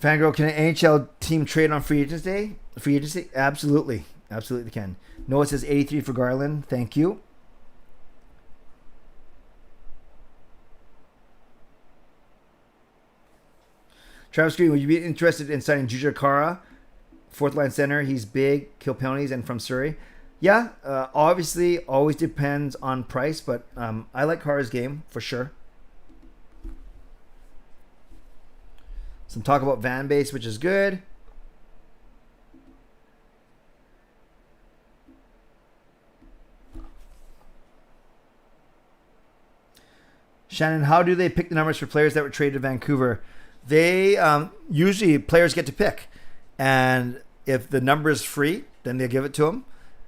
Speaker 1: Fangirl, can an NHL team trade on free agency? Free agency? Absolutely. Absolutely can. Noah says 83 for Garland. Thank you. Travis Green, would you be interested in signing Juju Kara, fourth line center? He's big, kill penalties, and from Surrey. Yeah, obviously, always depends on price, but I like Kara's game for sure. Some talk about Van Base, which is good. Shannon, how do they pick the numbers for players that were traded to Vancouver? They usually players get to pick, and if the number is free, then they give it to them,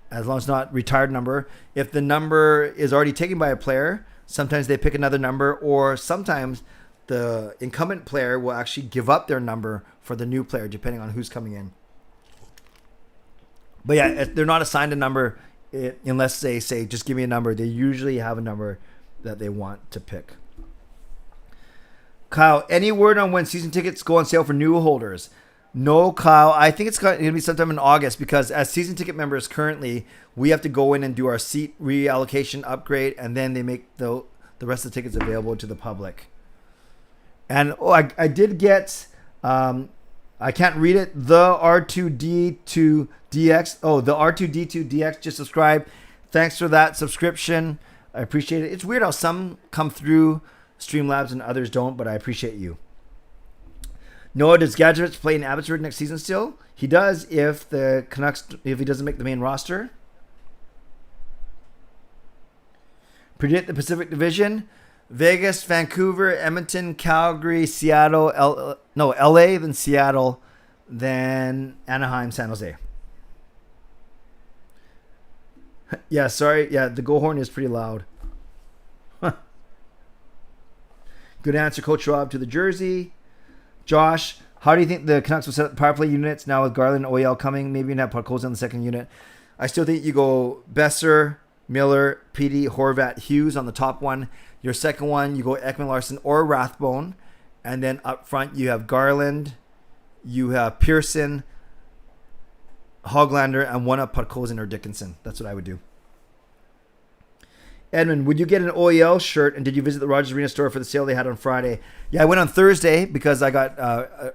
Speaker 1: as long as it's not retired number. If the number is already taken by a player, sometimes they pick another number, or sometimes the incumbent player will actually give up their number for the new player, depending on who's coming in. But yeah, they're not assigned a number unless they say, just give me a number. They usually have a number that they want to pick. Kyle, any word on when season tickets go on sale for new holders? No, Kyle. I think it's going to be sometime in August, because as season ticket members currently, we have to go in and do our seat reallocation upgrade, and then they make the rest of the tickets available to the public. And I did get, I can't read it, the R2D2DX. Oh, the R2D2DX just subscribed. Thanks for that subscription. I appreciate it. It's weird how some come through Streamlabs and others don't, but I appreciate you. Noah, does Gadgevich play in Abbotsford next season still? He does if the Canucks, if he doesn't make the main roster. Predict the Pacific Division. Vegas, Vancouver, Edmonton, Calgary, Seattle, LA, then Seattle, then Anaheim, San Jose. Yeah, sorry. Yeah, the go horn is pretty loud. Good answer, Coach Rob, to the jersey. Josh, how do you think the Canucks will set up the power play units now with Garland and OEL coming? Maybe not Podkolzin on the second unit. I still think you go Besser, Miller, Petey, Horvat, Hughes on the top one. Your second one, you go Ekman Larson or Rathbone. And then up front, you have Garland, you have Pearson, Hoglander, and one up Podkolzin or Dickinson. That's what I would do. Edmund, would you get an OEL shirt, and did you visit the Rogers Arena store for the sale they had on Friday? Yeah, I went on Thursday because I got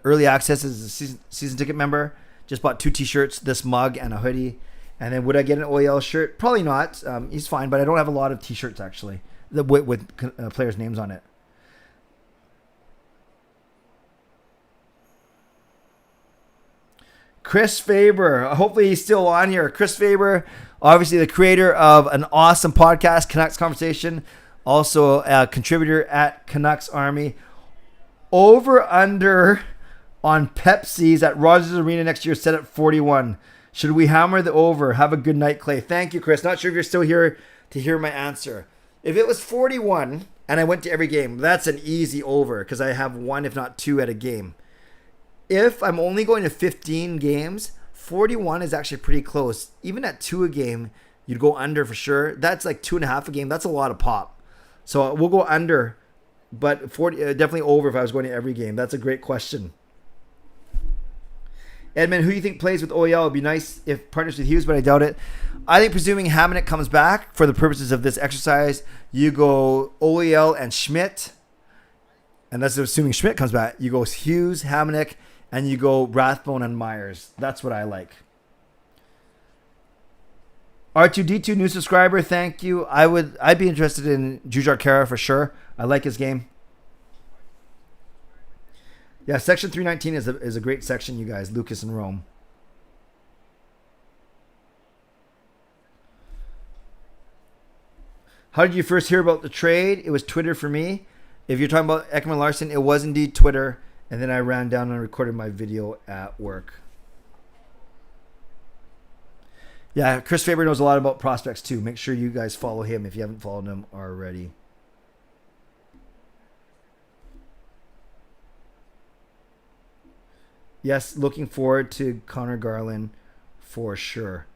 Speaker 1: early access as a season ticket member. Just bought 2 t-shirts, this mug, and a hoodie. And then would I get an OEL shirt? Probably not. He's fine, but I don't have a lot of T-shirts actually with players' names on it. Chris Faber. Hopefully he's still on here. Chris Faber, obviously the creator of an awesome podcast, Canucks Conversation. Also a contributor at Canucks Army. Over under on Pepsi's at Rogers Arena next year set at 41. Should we hammer the over? Have a good night, Clay. Thank you, Chris. Not sure if you're still here to hear my answer. If it was 41 and I went to every game, that's an easy over because I have one, if not two, at a game. If I'm only going to 15 games, 41 is actually pretty close. Even at 2 a game, you'd go under for sure. That's like 2.5 a game. That's a lot of pop. So we'll go under, but 40 definitely over if I was going to every game. That's a great question. Edmund, who do you think plays with OEL? It would be nice if partners with Hughes, but I doubt it. I think presuming Hamonic comes back for the purposes of this exercise, you go OEL and Schmidt. And that's assuming Schmidt comes back. You go Hughes, Hamonic, and you go Rathbone and Myers. That's what I like. R2D2, new subscriber. Thank you. I'd be interested in Jujhar Khaira for sure. I like his game. Yeah, section 319 is a great section, you guys. Lucas and Rome. How did you first hear about the trade? It was Twitter for me. If you're talking about Ekman Larson, it was indeed Twitter. And then I ran down and recorded my video at work. Yeah, Chris Faber knows a lot about prospects too. Make sure you guys follow him if you haven't followed him already. Yes, looking forward to Connor Garland for sure.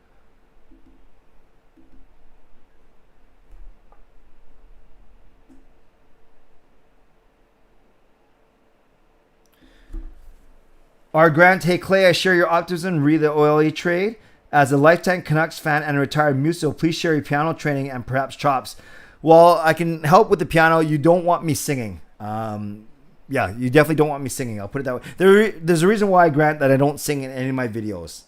Speaker 1: Our Grant, hey Clay, I share your optimism. Read the OLE trade. As a lifetime Canucks fan and a retired muso, please share your piano training and perhaps chops. Well, I can help with the piano. You don't want me singing. Yeah, you definitely don't want me singing. I'll put it that way. There's a reason why, Grant, that I don't sing in any of my videos.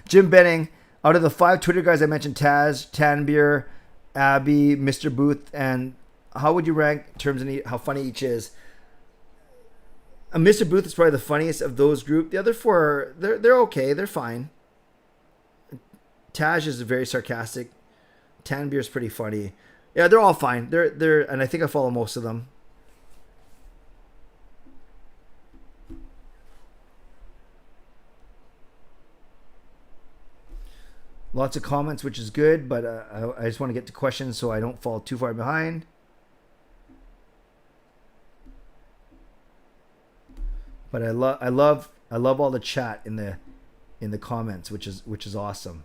Speaker 1: Jim Benning, out of the 5 Twitter guys I mentioned, Taz, Tanbeer, Abby, Mr. Booth, and how would you rank in terms of how funny each is? Mr. Booth is probably the funniest of those group. The other 4, they're okay. They're fine. Taj is very sarcastic. Tanbeer is pretty funny. Yeah, they're all fine. They're and I think I follow most of them. Lots of comments, which is good, but I just want to get to questions so I don't fall too far behind. But I love all the chat in the comments, which is awesome.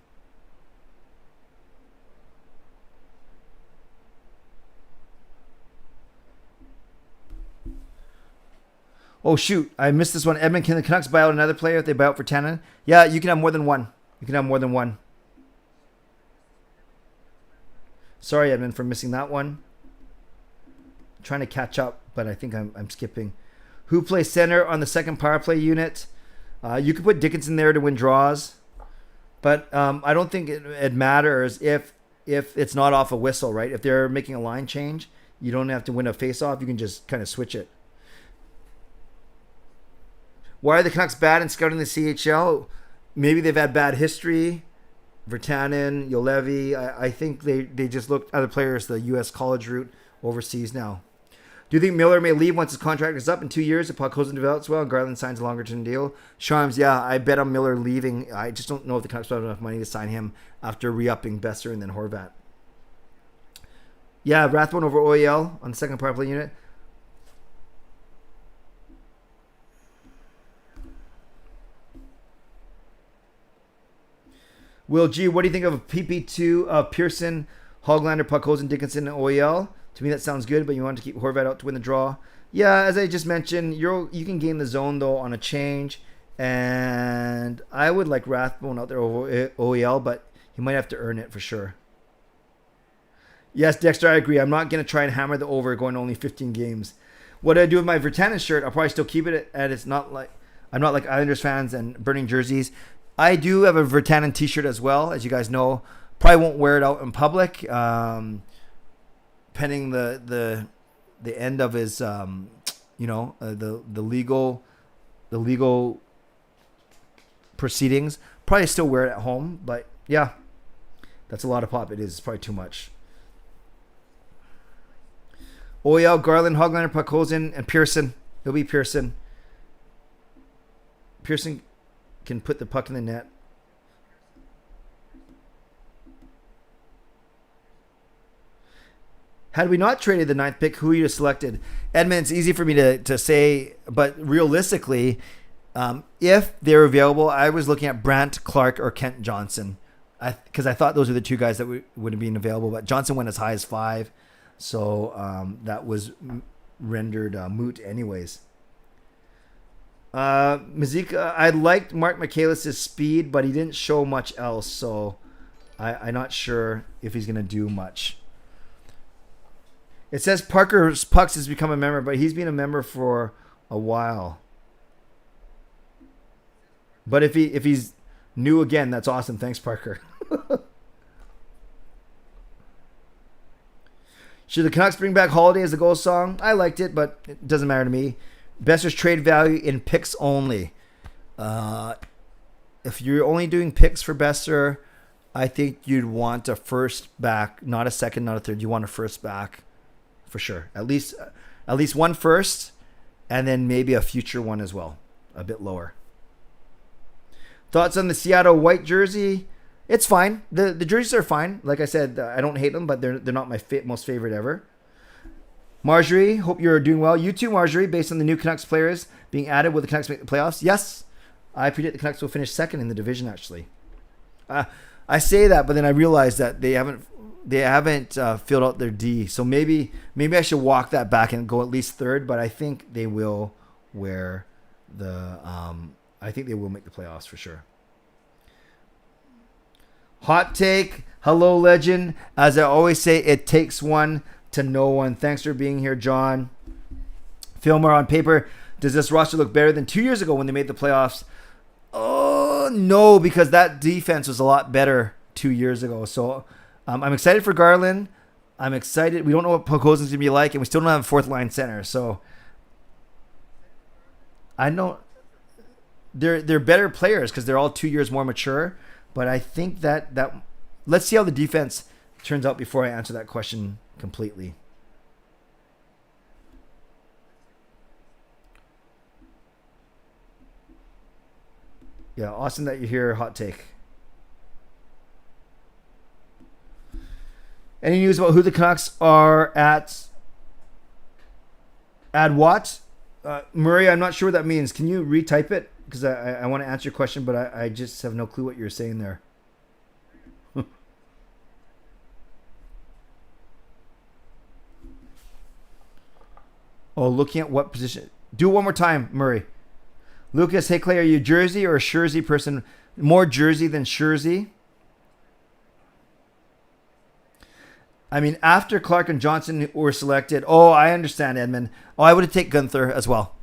Speaker 1: Oh shoot, I missed this one. Edmund, can the Canucks buy out another player if they buy out Virtanen? Yeah, you can have more than one. You can have more than one. Sorry, Edmund, for missing that one. I'm trying to catch up, but I think I'm skipping. Who plays center on the second power play unit? You could put Dickinson there to win draws, but I don't think it matters if it's not off a whistle, right? If they're making a line change, you don't have to win a face-off. You can just kind of switch it. Why are the Canucks bad in scouting the CHL? Maybe they've had bad history. Virtanen, Yolevi. I think they just looked at other players, the U.S. college route overseas now. Do you think Miller may leave once his contract is up in 2 years if Podkolzin develops well and Garland signs a longer-term deal? Sharms, yeah, I bet on Miller leaving. I just don't know if the Canucks have enough money to sign him after re-upping Besser and then Horvat. Yeah, Rathbone over OEL on the second power play unit. Will G, what do you think of a PP2 of Pearson, Hoglander, Podkolzin, Dickinson, and OEL? To me, that sounds good, but you want to keep Horvat out to win the draw. Yeah, as I just mentioned, you can gain the zone, though, on a change. And I would like Rathbone out there over OEL, but he might have to earn it for sure. Yes, Dexter, I agree. I'm not going to try and hammer the over going only 15 games. What I do with my Virtanen shirt, I'll probably still keep it, and it's not like I'm not like Islanders fans and burning jerseys. I do have a Virtanen t-shirt as well, as you guys know. Probably won't wear it out in public, pending the end of his, the legal proceedings. Probably still wear it at home, but yeah, that's a lot of pop. It is. It's probably too much. Oyel, Garland, Hoglander, Podkolzin, and Pearson. It'll be Pearson. Pearson can put the puck in the net. Had we not traded the 9th pick, who would you have selected? Edmund, it's easy for me to say, but realistically, if they're available, I was looking at Brandt, Clark, or Kent Johnson. Because I thought those were the two guys that would have been available, but Johnson went as high as 5. So that was rendered moot anyways. Mazika, I liked Mark Michaelis' speed, but he didn't show much else, so I'm not sure if he's going to do much. It says Parker's Pucks has become a member, but he's been a member for a while. But if he's new again, that's awesome. Thanks, Parker. Should the Canucks bring back Holiday as the goal song? I liked it, but it doesn't matter to me. Besser's trade value in picks only. If you're only doing picks for Besser, I think you'd want a first back, not a second, not a third. You want a first back for sure. At least one first, and then maybe a future one as well, a bit lower. Thoughts on the Seattle white jersey? It's fine. The jerseys are fine. Like I said, I don't hate them, but they're not my most favorite ever. Marjorie, hope you're doing well. You too, Marjorie, based on the new Canucks players being added, will the Canucks make the playoffs? Yes. I predict the Canucks will finish second in the division, actually. I say that, but then I realize that they haven't filled out their D. So maybe I should walk that back and go at least third, but I think they will I think they will make the playoffs for sure. Hot take. Hello, legend. As I always say, it takes one to know one. Thanks for being here, John. Fillmore, on paper, does this roster look better than 2 years ago when they made the playoffs? Oh, no, because that defense was a lot better 2 years ago. So I'm excited for Garland. I'm excited. We don't know what Podkolzin's going to be like, and we still don't have a fourth-line center. So I know they're better players because they're all 2 years more mature. But I think that let's see how the defense turns out before I answer that question completely. Yeah, awesome that you're here. Hot take. Any news about who the Canucks are at? Add what? Murray, I'm not sure what that means. Can you retype it? Because I want to answer your question, but I just have no clue what you're saying there. Oh, looking at what position? Do it one more time, Murray. Lucas, hey Clay, are you a Jersey or a Jersey person? More Jersey than Jersey. I mean, after Clark and Johnson were selected. Oh, I understand, Edmund. Oh, I would have taken Gunther as well.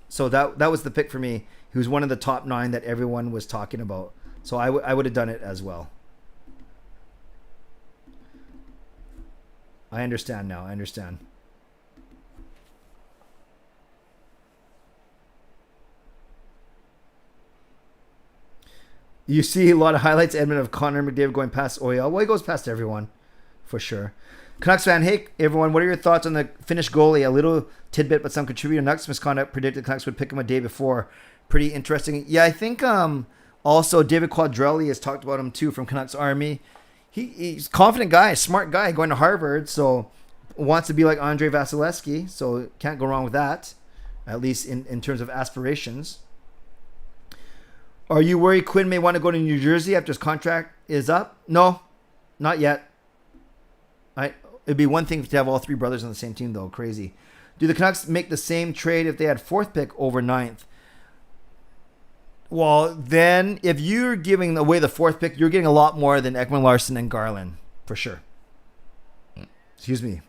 Speaker 1: So that was the pick for me. He was one of the top 9 that everyone was talking about. So I would have done it as well. I understand now. I understand. You see a lot of highlights, Edmund, of Connor McDavid going past Oyel. Well, he goes past everyone, for sure. Canucks fan, hey, everyone, what are your thoughts on the Finnish goalie? A little tidbit, but some contributor Nucks misconduct. Predicted the Canucks would pick him a day before. Pretty interesting. Yeah, I think also David Quadrelli has talked about him, too, from Canucks Army. He's a confident guy, smart guy, going to Harvard, so wants to be like Andrei Vasilevsky, so can't go wrong with that, at least in terms of aspirations. Are you worried Quinn may want to go to New Jersey after his contract is up? No, not yet. It'd be one thing to have all 3 brothers on the same team, though. Crazy. Do the Canucks make the same trade if they had 4th pick over 9th? Well, then, if you're giving away the 4th pick, you're getting a lot more than Ekman Larson and Garland, for sure. Excuse me.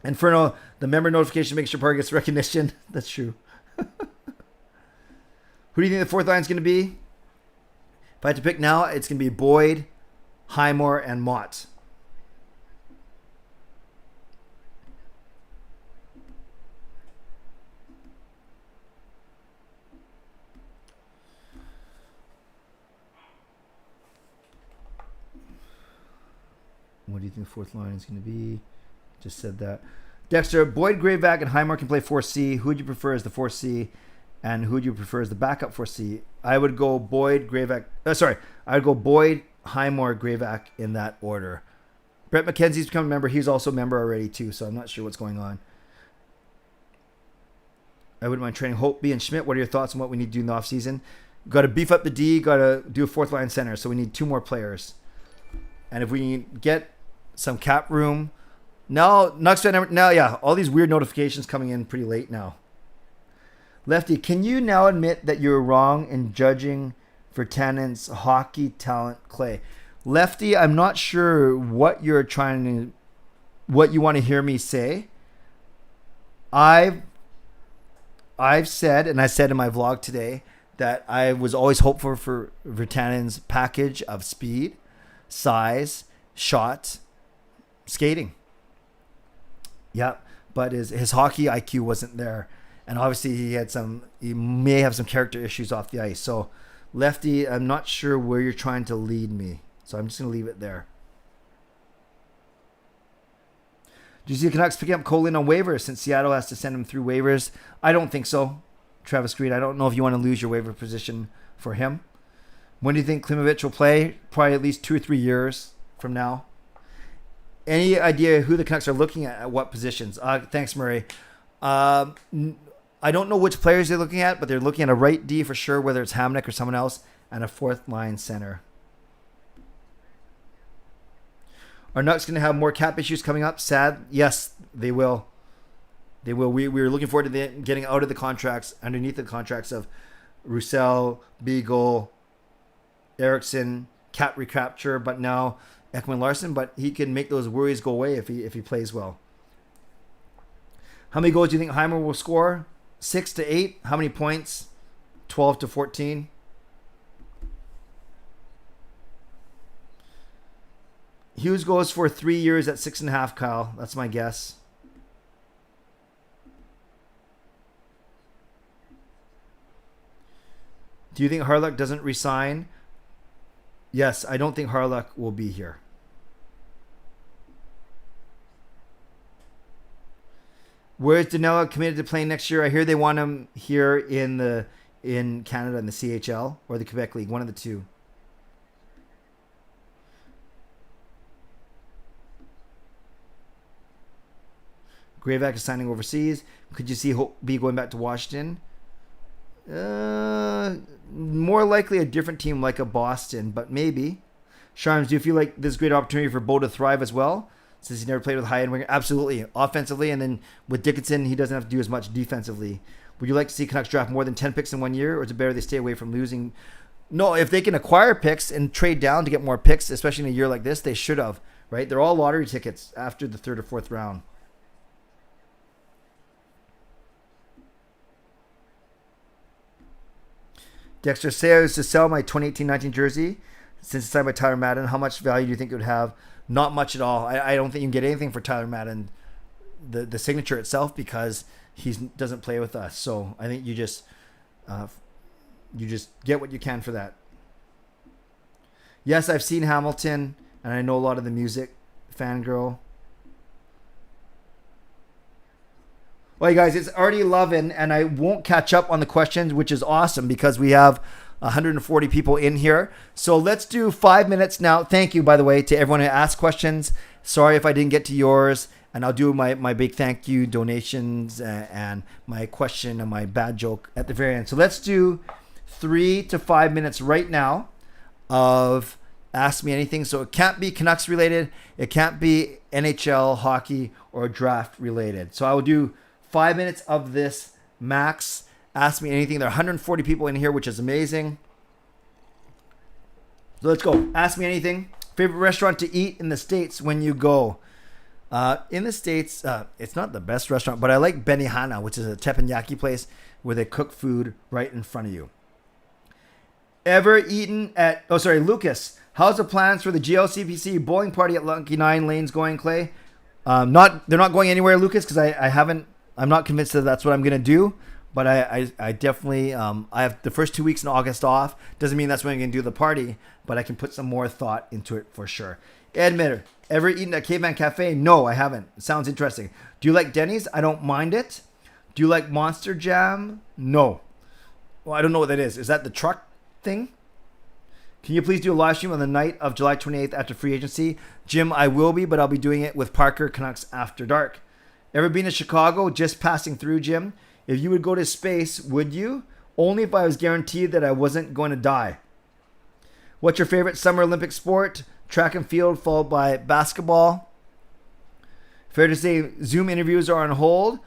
Speaker 1: Inferno, the member notification makes sure party gets recognition. That's true. Who do you think the fourth line is going to be? If I had to pick now, it's going to be Boyd, Highmore, and Mott. What do you think the fourth line is going to be? Just said that. Dexter, Boyd, Graveback, and Highmore can play 4C. Who would you prefer as the 4C? And who would you prefer as the backup 4C? I would go Boyd, Graveback. I would go Boyd, Highmore, Graveback in that order. Brett McKenzie's become a member. He's also a member already too, so I'm not sure what's going on. I wouldn't mind training Holtby and Schmidt. What are your thoughts on what we need to do in the offseason? Got to beef up the D. Got to do a fourth line center. So we need 2 more players. And if we can get some cap room. Now, nucksfan. Now, yeah, all these weird notifications coming in pretty late now. Lefty, can you now admit that you were wrong in judging Virtanen's hockey talent, Clay? Lefty, I'm not sure what you want to hear me say. I've said, and I said in my vlog today, that I was always hopeful for Virtanen's package of speed, size, shot, skating. Yeah, but his hockey IQ wasn't there. And obviously he may have some character issues off the ice. So, Lefty, I'm not sure where you're trying to lead me. So I'm just going to leave it there. Do you see the Canucks picking up Colin on waivers since Seattle has to send him through waivers? I don't think so, Travis Green. I don't know if you want to lose your waiver position for him. When do you think Klimovich will play? Probably at least 2 or 3 years from now. Any idea who the Canucks are looking at what positions? Thanks, Murray. I don't know which players they're looking at, but they're looking at a right D for sure, whether it's Hamnick or someone else, and a fourth line center. Are Nucks going to have more cap issues coming up? Sad. Yes, they will. They will. We're looking forward to getting out of the contracts, underneath the contracts of Roussel, Beagle, Eriksson, cap recapture, but now Ekman Larson. But he can make those worries go away if he plays well. How many goals do you think Heimer will score? 6 to 8. How many points? 12 to 14. Hughes goes for 3 years at 6.5, Kyle. That's my guess. Do you think Harlock doesn't resign? Yes, I don't think Harlock will be here. Where's Danella committed to playing next year? I hear they want him here in Canada in the CHL or the Quebec League, one of the two. Graveback is signing overseas. Could you see Holtby going back to Washington? More likely a different team like a Boston, but maybe. Sharms, do you feel like this is a great opportunity for Bo to thrive as well? Since he never played with a high-end winger? Absolutely. Offensively, and then with Dickinson, he doesn't have to do as much defensively. Would you like to see Canucks draft more than 10 picks in 1 year, or is it better they stay away from losing? No, if they can acquire picks and trade down to get more picks, especially in a year like this, they should have, right? They're all lottery tickets after the 3rd or 4th round. Dexter, say I was to sell my 2018-19 jersey since it's signed by Tyler Madden. How much value do you think it would have? Not much at all. I don't think you can get anything for Tyler Madden, the signature itself, because he doesn't play with us. So I think you just get what you can for that. Yes, I've seen Hamilton, and I know a lot of the music. Fangirl. Well, you guys, it's already 11, and I won't catch up on the questions, which is awesome because we have 140 people in here. So let's do 5 minutes now. Thank you, by the way, to everyone who asked questions. Sorry if I didn't get to yours. And I'll do my big thank you donations and my question and my bad joke at the very end. So let's do 3 to 5 minutes right now of Ask Me Anything. So it can't be Canucks related. It can't be NHL, hockey, or draft related. So I will do 5 minutes of this max. Ask Me Anything. There are 140 people in here, which is amazing. So let's go. Ask Me Anything. Favorite restaurant to eat in the States when you go? In the States, it's not the best restaurant, but I like Benihana, which is a teppanyaki place where they cook food right in front of you. Ever eaten at... Oh, sorry, Lucas. How's the plans for the GLCPC bowling party at Lucky 9 Lanes going, Clay? They're not going anywhere, Lucas, because I'm not convinced that that's what I'm going to do. But I definitely... I have the first 2 weeks in August off. Doesn't mean that's when I'm going to do the party, but I can put some more thought into it for sure. Edmund, ever eaten at Caveman Cafe? No, I haven't. It sounds interesting. Do you like Denny's? I don't mind it. Do you like Monster Jam? No. Well, I don't know what that is. Is that the truck thing? Can you please do a live stream on the night of July 28th after free agency? Jim, I will be, but I'll be doing it with Parker Canucks After Dark. Ever been to Chicago? Just passing through, Jim. If you would go to space, would you? Only if I was guaranteed that I wasn't going to die. What's your favorite Summer Olympic sport? Track and field, followed by basketball. Fair to say Zoom interviews are on hold.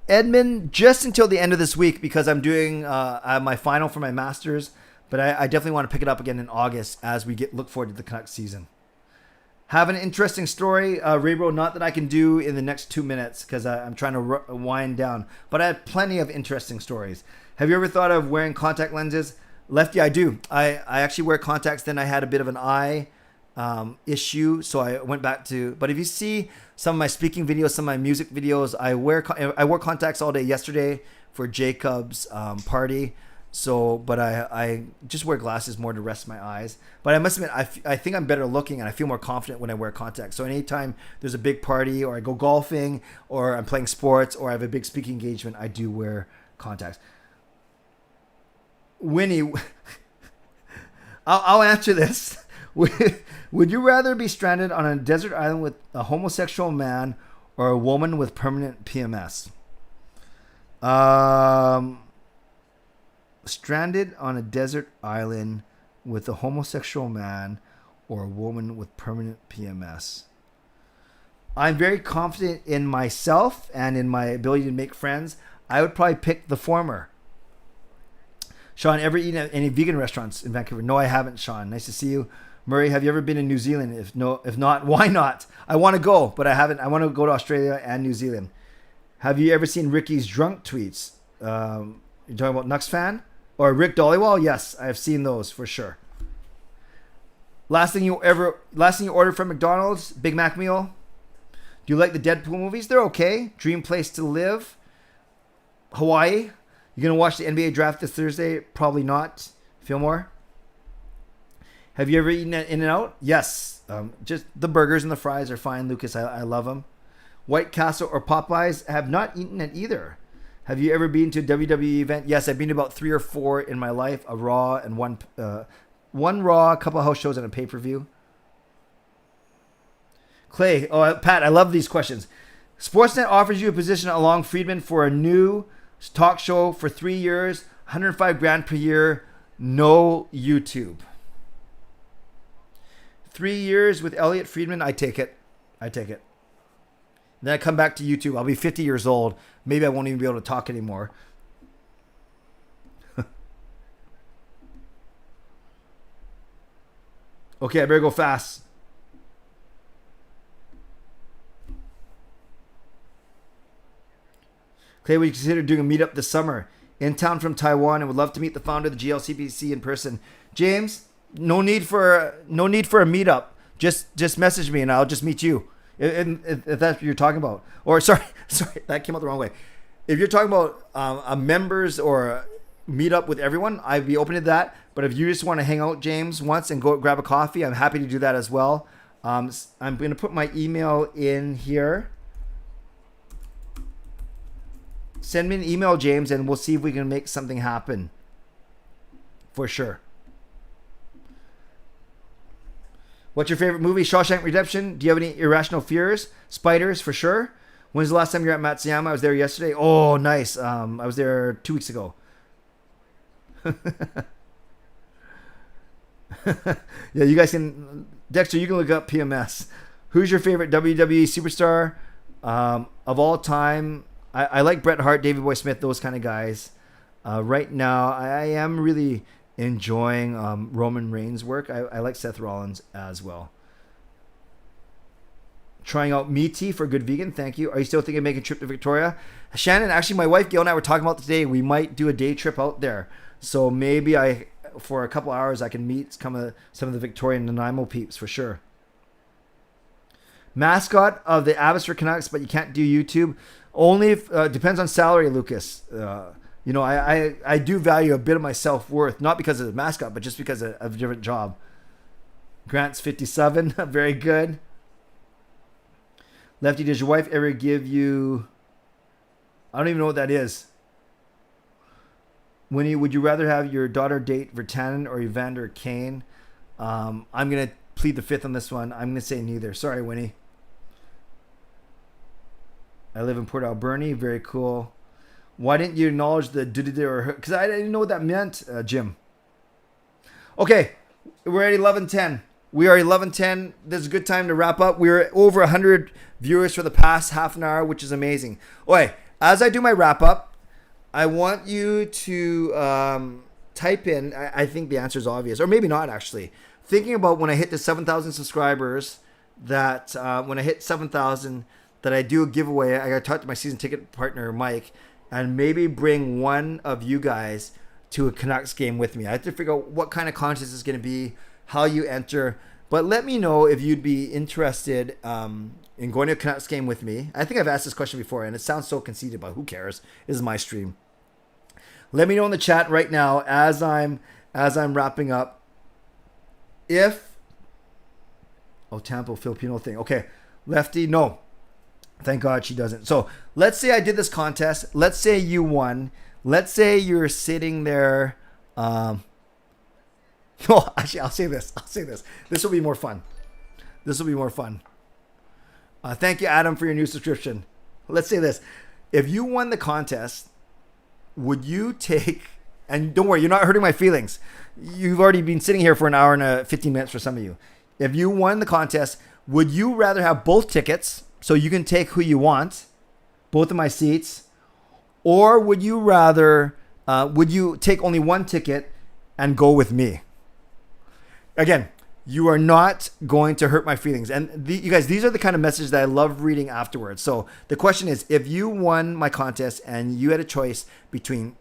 Speaker 1: Edmund, just until the end of this week because I'm doing my final for my master's. But I definitely want to pick it up again in August as we look forward to the Canucks season. Have an interesting story, Raybro, not that I can do in the next 2 minutes because I'm trying to wind down. But I have plenty of interesting stories. Have you ever thought of wearing contact lenses? Lefty, I do. I actually wear contacts. Then I had a bit of an eye issue, so I went back to. But if you see some of my speaking videos, some of my music videos, I wore contacts all day yesterday for Jacob's party. So, but I just wear glasses more to rest my eyes. But I must admit, I think I'm better looking and I feel more confident when I wear contacts. So anytime there's a big party or I go golfing or I'm playing sports or I have a big speaking engagement, I do wear contacts. Winnie, I'll answer this. Would you rather be stranded on a desert island with a homosexual man or a woman with permanent PMS? Stranded on a desert island with a homosexual man or a woman with permanent PMS. I'm very confident in myself and in my ability to make friends. I would probably pick the former. Sean, ever eaten at any vegan restaurants in Vancouver? No, I haven't, Sean. Nice to see you. Murray, have you ever been to New Zealand? If not, why not? I want to go, but I haven't. I want to go to Australia and New Zealand. Have you ever seen Ricky's drunk tweets? You're talking about nucksfan? Or Rick Dollywall? Yes, I have seen those for sure. Last thing you ordered from McDonald's? Big Mac meal? Do you like the Deadpool movies? They're okay. Dream place to live? Hawaii? You gonna watch the NBA draft this Thursday? Probably not. Fillmore? Have you ever eaten at In-N-Out? Yes. Just the burgers and the fries are fine, Lucas. I love them. White Castle or Popeyes? Have not eaten at either. Have you ever been to a WWE event? Yes, I've been to about 3 or 4 in my life. A Raw and one Raw, a couple of house shows, and a pay-per-view. Clay, Pat, I love these questions. Sportsnet offers you a position along Friedman for a new talk show for 3 years, $105,000 per year, no YouTube. 3 years with Elliot Friedman, I take it. Then I come back to YouTube. I'll be 50 years old. Maybe I won't even be able to talk anymore. Okay, I better go fast. Clay, would you consider doing a meetup this summer? In town from Taiwan and would love to meet the founder of the GLCPC in person. James, no need for a meetup. Just message me and I'll just meet you. If that's what you're talking about. Or sorry, that came out the wrong way. If you're talking about a members or a meetup with everyone, I'd be open to that. But if you just want to hang out, James, once and go grab a coffee, I'm happy to do that as well. I'm going to put my email in here. Send me an email, James, and we'll see if we can make something happen. For sure. What's your favorite movie? Shawshank Redemption. Do you have any irrational fears? Spiders, for sure. When's the last time you were at Matsuyama? I was there yesterday. Oh, nice. I was there 2 weeks ago. Yeah, you guys can... Dexter, you can look up PMS. Who's your favorite WWE superstar of all time? I like Bret Hart, Davey Boy Smith, those kind of guys. Right now, I am really enjoying Roman Reigns' work. I like Seth Rollins as well. trying out meaty for good vegan. Thank you. Are you still thinking of making a trip to Victoria? Shannon, actually, my wife Gail and I were talking about today. We might do a day trip out there. So maybe for a couple hours, I can meet some of the Victorian Nanaimo peeps for sure. Mascot of the Abbotsford Canucks, but you can't do YouTube. Only if, depends on salary, Lucas. I do value a bit of my self-worth, not because of the mascot, but just because of a different job. Grant's 57, very good. Lefty, does your wife ever give you... I don't even know what that is. Winnie, would you rather have your daughter date Virtanen or Evander Kane? I'm going to plead the fifth on this one. I'm going to say neither. Sorry, Winnie. I live in Port Alberni. Very cool. Why didn't you acknowledge the or because I didn't know what that meant, Jim. Okay, we're at 11:10. We are 11:10. This is a good time to wrap up. We're over 100 viewers for the past half an hour, which is amazing. Okay, as I do my wrap up, I want you to type in. I think the answer is obvious, or maybe not actually. Thinking about when I hit the 7,000 subscribers, that when I hit 7,000, that I do a giveaway. I got to talk to my season ticket partner, Mike, and maybe bring one of you guys to a Canucks game with me. I have to figure out what kind of contest is going to be, how you enter. But let me know if you'd be interested in going to a Canucks game with me. I think I've asked this question before, and it sounds so conceited, but who cares? This is my stream. Let me know in the chat right now as I'm wrapping up. Tampa Filipino thing. Okay, Lefty, no. Thank God she doesn't. So let's say I did this contest. Let's say you won. Let's say you're sitting there. No, actually, I'll say this. This will be more fun. Thank you, Adam, for your new subscription. Let's say this. If you won the contest, would you take... And don't worry, you're not hurting my feelings. You've already been sitting here for an hour and 15 minutes for some of you. If you won the contest, would you rather have both tickets... So you can take who you want, both of my seats, or would you rather, would you take only one ticket and go with me? Again, you are not going to hurt my feelings. And you guys, these are the kind of messages that I love reading afterwards. So the question is, if you won my contest and you had a choice between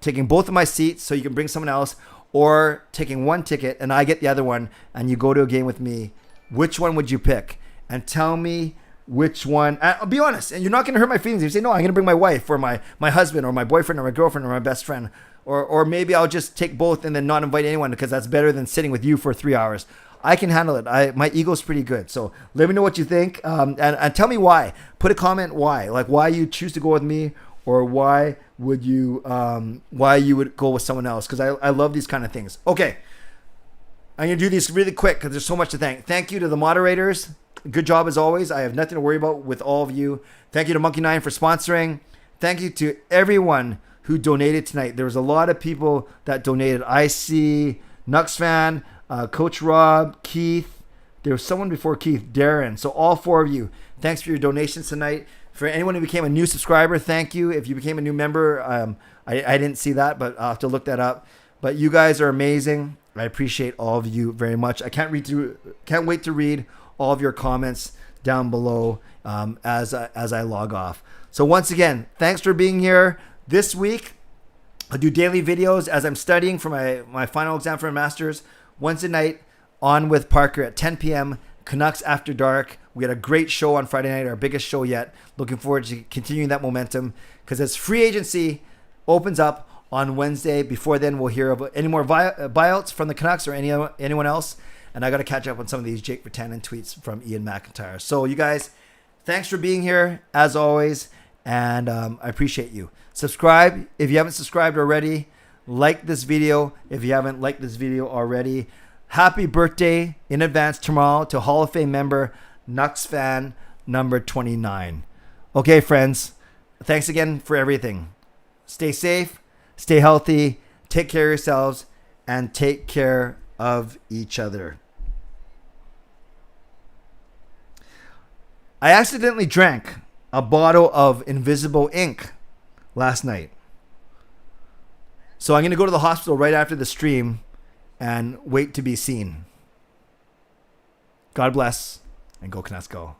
Speaker 1: taking both of my seats so you can bring someone else, or taking one ticket and I get the other one and you go to a game with me, which one would you pick? And tell me which one. I'll be honest, and you're not going to hurt my feelings. You say, no, I'm going to bring my wife or my husband or my boyfriend or my girlfriend or my best friend. Or maybe I'll just take both and then not invite anyone because that's better than sitting with you for 3 hours. I can handle it. My ego's pretty good. So let me know what you think. And tell me why. Put a comment why. Like why you choose to go with me, or why would you would go with someone else. Because I love these kind of things. Okay. I'm going to do these really quick because there's so much to thank. Thank you to the moderators. Good job as always. I have nothing to worry about with all of you. Thank you to Monkey 9 for sponsoring. Thank you to everyone who donated tonight. There was a lot of people that donated. I see nucksfan, Coach Rob, Keith. There was someone before Keith, Darren. So all four of you, thanks for your donations tonight. For anyone who became a new subscriber, thank you. If you became a new member, I didn't see that, but I'll have to look that up. But you guys are amazing. I appreciate all of you very much. I can't wait to read all of your comments down below as I log off. So once again, thanks for being here. This week, I'll do daily videos as I'm studying for my final exam for a master's. Wednesday night, on with Parker at 10 p.m. Canucks After Dark. We had a great show on Friday night, our biggest show yet. Looking forward to continuing that momentum because as free agency opens up on Wednesday, before then we'll hear about any more buyouts from the Canucks or anyone else. And I got to catch up on some of these Jake Virtanen tweets from Ian McIntyre. So you guys, thanks for being here as always. And I appreciate you. Subscribe if you haven't subscribed already. Like this video if you haven't liked this video already. Happy birthday in advance tomorrow to Hall of Fame member nucksfan number 29. Okay, friends. Thanks again for everything. Stay safe. Stay healthy. Take care of yourselves. And take care of each other. I accidentally drank a bottle of invisible ink last night. So I'm going to go to the hospital right after the stream and wait to be seen. God bless, and go Canucks go.